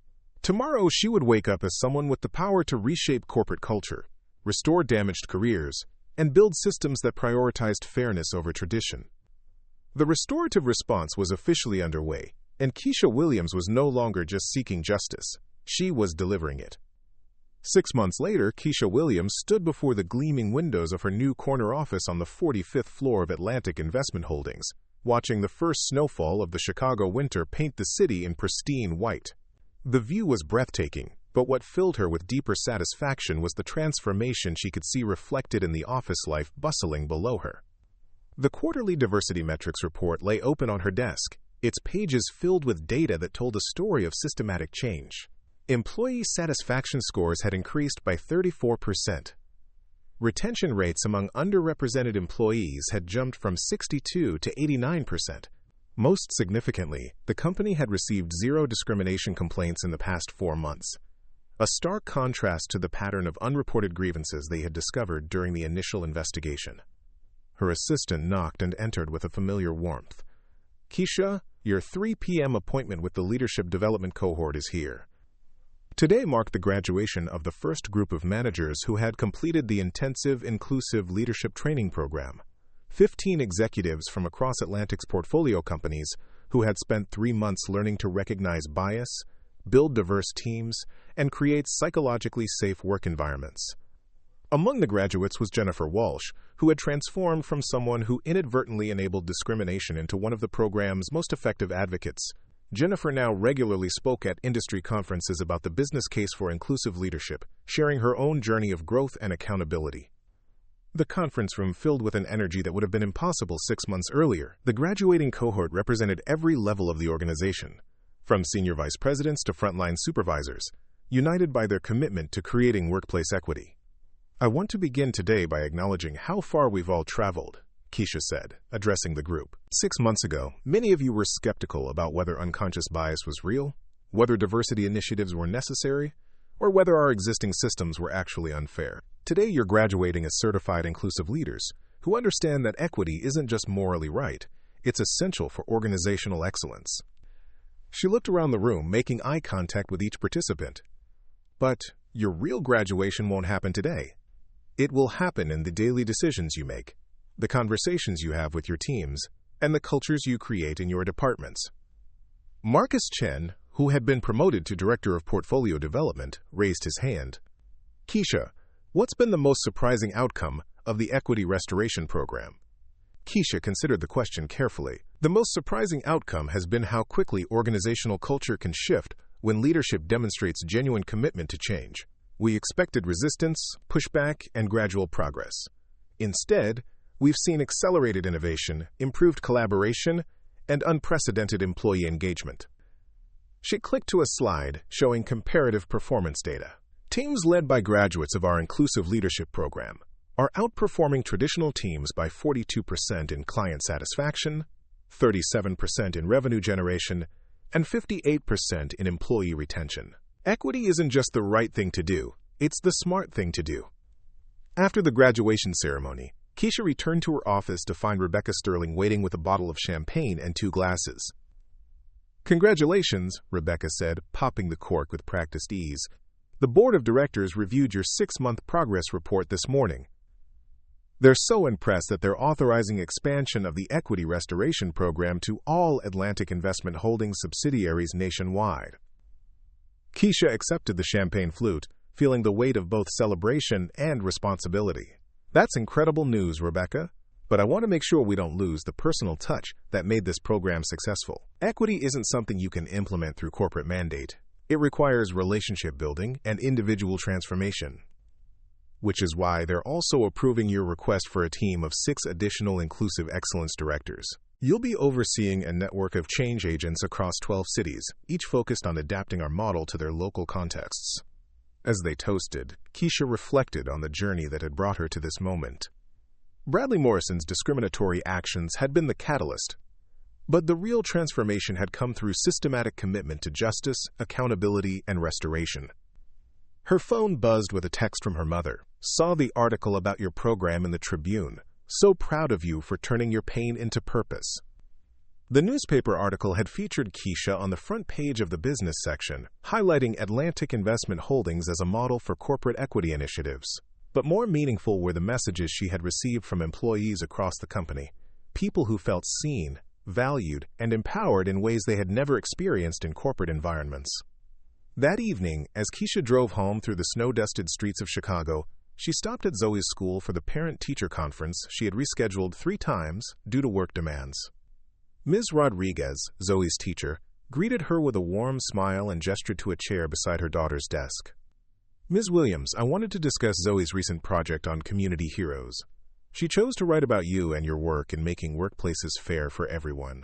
Tomorrow, she would wake up as someone with the power to reshape corporate culture, restore damaged careers, and build systems that prioritized fairness over tradition. The restorative response was officially underway, and Keisha Williams was no longer just seeking justice. She was delivering it. 6 months later, Keisha Williams stood before the gleaming windows of her new corner office on the 45th floor of Atlantic Investment Holdings, watching the first snowfall of the Chicago winter paint the city in pristine white. The view was breathtaking, but what filled her with deeper satisfaction was the transformation she could see reflected in the office life bustling below her. The quarterly diversity metrics report lay open on her desk, its pages filled with data that told a story of systematic change. Employee satisfaction scores had increased by 34%. Retention rates among underrepresented employees had jumped from 62 to 89%. Most significantly, the company had received 0 discrimination complaints in the past 4 months, a stark contrast to the pattern of unreported grievances they had discovered during the initial investigation. Her assistant knocked and entered with a familiar warmth. "Keisha, your 3 p.m. appointment with the Leadership Development Cohort is here." Today marked the graduation of the first group of managers who had completed the intensive inclusive leadership training program. 15 executives from across Atlantic's portfolio companies who had spent 3 months learning to recognize bias, build diverse teams, and create psychologically safe work environments. Among the graduates was Jennifer Walsh, who had transformed from someone who inadvertently enabled discrimination into one of the program's most effective advocates. Jennifer now regularly spoke at industry conferences about the business case for inclusive leadership, sharing her own journey of growth and accountability. The conference room filled with an energy that would have been impossible 6 months earlier. The graduating cohort represented every level of the organization, from senior vice presidents to frontline supervisors, united by their commitment to creating workplace equity. "I want to begin today by acknowledging how far we've all traveled," Keisha said, addressing the group. 6 months ago, many of you were skeptical about whether unconscious bias was real, whether diversity initiatives were necessary, or whether our existing systems were actually unfair. Today, you're graduating as certified inclusive leaders who understand that equity isn't just morally right, it's essential for organizational excellence. She looked around the room, making eye contact with each participant. But your real graduation won't happen today. It will happen in the daily decisions you make, the conversations you have with your teams, and the cultures you create in your departments. Marcus Chen, who had been promoted to Director of Portfolio Development, raised his hand. "Keisha, what's been the most surprising outcome of the Equity Restoration Program?" Keisha considered the question carefully. "The most surprising outcome has been how quickly organizational culture can shift when leadership demonstrates genuine commitment to change. We expected resistance, pushback, and gradual progress. Instead, we've seen accelerated innovation, improved collaboration, and unprecedented employee engagement." She clicked to a slide showing comparative performance data. Teams led by graduates of our inclusive leadership program are outperforming traditional teams by 42% in client satisfaction, 37% in revenue generation, and 58% in employee retention. Equity isn't just the right thing to do, it's the smart thing to do. After the graduation ceremony, Keisha returned to her office to find Rebecca Sterling waiting with a bottle of champagne and 2 glasses. "Congratulations," Rebecca said, popping the cork with practiced ease. "The board of directors reviewed your 6-month progress report this morning. They're so impressed that they're authorizing expansion of the Equity Restoration Program to all Atlantic Investment Holdings subsidiaries nationwide." Keisha accepted the champagne flute, feeling the weight of both celebration and responsibility. "That's incredible news, Rebecca, but I want to make sure we don't lose the personal touch that made this program successful. Equity isn't something you can implement through corporate mandate. It requires relationship building and individual transformation. Which is why they're also approving your request for a team of 6 additional inclusive excellence directors. You'll be overseeing a network of change agents across 12 cities, each focused on adapting our model to their local contexts." As they toasted, Keisha reflected on the journey that had brought her to this moment. Bradley Morrison's discriminatory actions had been the catalyst, but the real transformation had come through systematic commitment to justice, accountability, and restoration. Her phone buzzed with a text from her mother. "Saw the article about your program in the Tribune. So proud of you for turning your pain into purpose." The newspaper article had featured Keisha on the front page of the business section, highlighting Atlantic Investment Holdings as a model for corporate equity initiatives. But more meaningful were the messages she had received from employees across the company, people who felt seen, valued, and empowered in ways they had never experienced in corporate environments. That evening, as Keisha drove home through the snow-dusted streets of Chicago, she stopped at Zoe's school for the parent-teacher conference she had rescheduled 3 times due to work demands. Ms. Rodriguez, Zoe's teacher, greeted her with a warm smile and gestured to a chair beside her daughter's desk. "Ms. Williams, I wanted to discuss Zoe's recent project on community heroes. She chose to write about you and your work in making workplaces fair for everyone."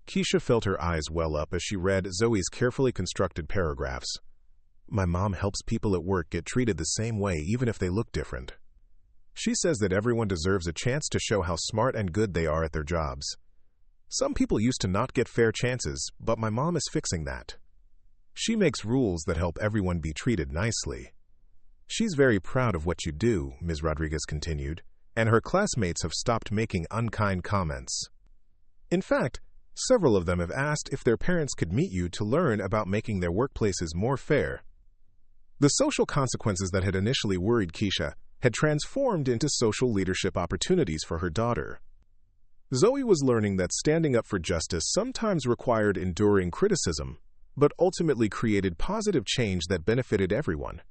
Keisha felt her eyes well up as she read Zoe's carefully constructed paragraphs. "My mom helps people at work get treated the same way even if they look different. She says that everyone deserves a chance to show how smart and good they are at their jobs. Some people used to not get fair chances, but my mom is fixing that. She makes rules that help everyone be treated nicely. She's very proud of what you do," Ms. Rodriguez continued, "and her classmates have stopped making unkind comments. In fact, several of them have asked if their parents could meet you to learn about making their workplaces more fair." The social consequences that had initially worried Keisha had transformed into social leadership opportunities for her daughter. Zoe was learning that standing up for justice sometimes required enduring criticism, but ultimately created positive change that benefited everyone.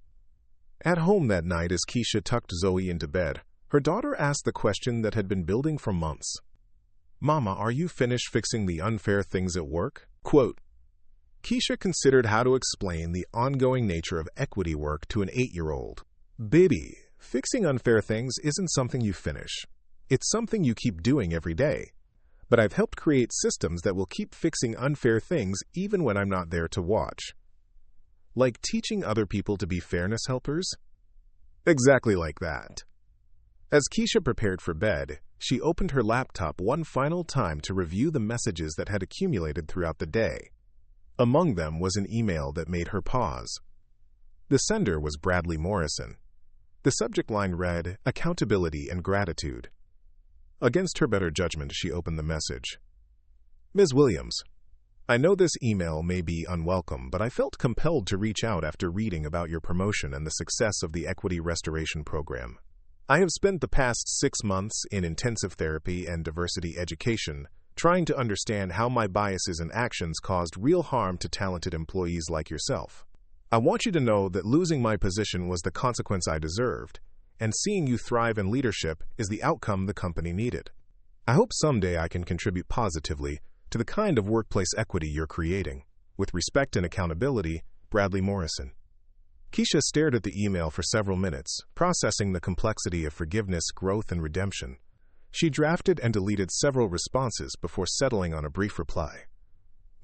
At home that night, as Keisha tucked Zoe into bed, her daughter asked the question that had been building for months. "Mama, are you finished fixing the unfair things at work?" Quote. Keisha considered how to explain the ongoing nature of equity work to an 8-year-old. "Baby, fixing unfair things isn't something you finish. It's something you keep doing every day. But I've helped create systems that will keep fixing unfair things even when I'm not there to watch." Like teaching other people to be fairness helpers? Exactly like that. As Keisha prepared for bed, she opened her laptop one final time to review the messages that had accumulated throughout the day. Among them was an email that made her pause. The sender was Bradley Morrison. The subject line read, "Accountability and Gratitude." Against her better judgment, she opened the message. "Ms. Williams, I know this email may be unwelcome, but I felt compelled to reach out after reading about your promotion and the success of the Equity Restoration Program. I have spent the past 6 months in intensive therapy and diversity education, trying to understand how my biases and actions caused real harm to talented employees like yourself. I want you to know that losing my position was the consequence I deserved, and seeing you thrive in leadership is the outcome the company needed. I hope someday I can contribute positively to the kind of workplace equity you're creating. With respect and accountability, Bradley Morrison." Keisha stared at the email for several minutes, processing the complexity of forgiveness, growth, and redemption. She drafted and deleted several responses before settling on a brief reply.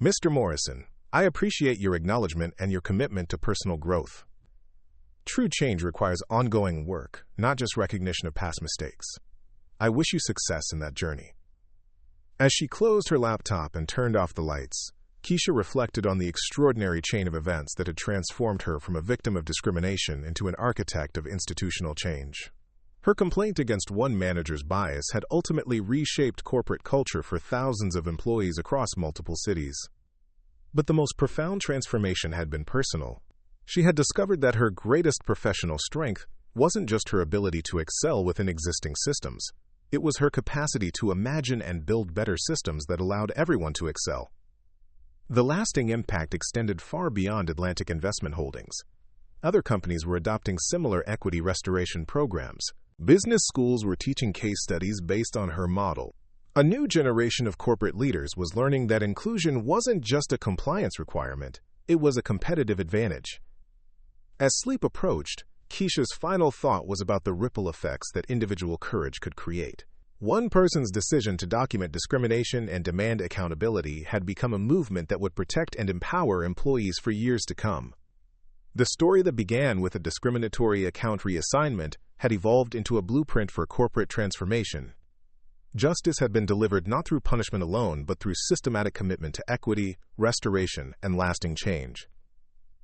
"Mr. Morrison, I appreciate your acknowledgement and your commitment to personal growth. True change requires ongoing work, not just recognition of past mistakes. I wish you success in that journey." As she closed her laptop and turned off the lights, Keisha reflected on the extraordinary chain of events that had transformed her from a victim of discrimination into an architect of institutional change. Her complaint against one manager's bias had ultimately reshaped corporate culture for thousands of employees across multiple cities. But the most profound transformation had been personal. She had discovered that her greatest professional strength wasn't just her ability to excel within existing systems. It was her capacity to imagine and build better systems that allowed everyone to excel. The lasting impact extended far beyond Atlantic Investment Holdings. Other companies were adopting similar equity restoration programs. Business schools were teaching case studies based on her model. A new generation of corporate leaders was learning that inclusion wasn't just a compliance requirement, it was a competitive advantage. As sleep approached, Keisha's final thought was about the ripple effects that individual courage could create. One person's decision to document discrimination and demand accountability had become a movement that would protect and empower employees for years to come. The story that began with a discriminatory account reassignment had evolved into a blueprint for corporate transformation. Justice had been delivered not through punishment alone, but through systematic commitment to equity, restoration, and lasting change.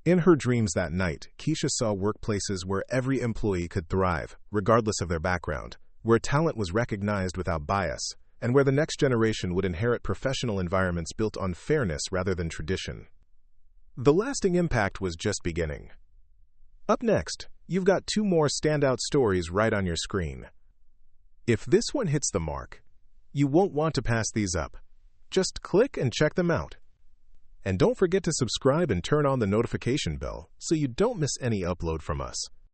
In her dreams that night, Keisha saw workplaces where every employee could thrive, regardless of their background, where talent was recognized without bias, and where the next generation would inherit professional environments built on fairness rather than tradition. The lasting impact was just beginning. Up next, you've got 2 more standout stories right on your screen. If this one hits the mark, you won't want to pass these up. Just click and check them out. And don't forget to subscribe and turn on the notification bell so you don't miss any upload from us.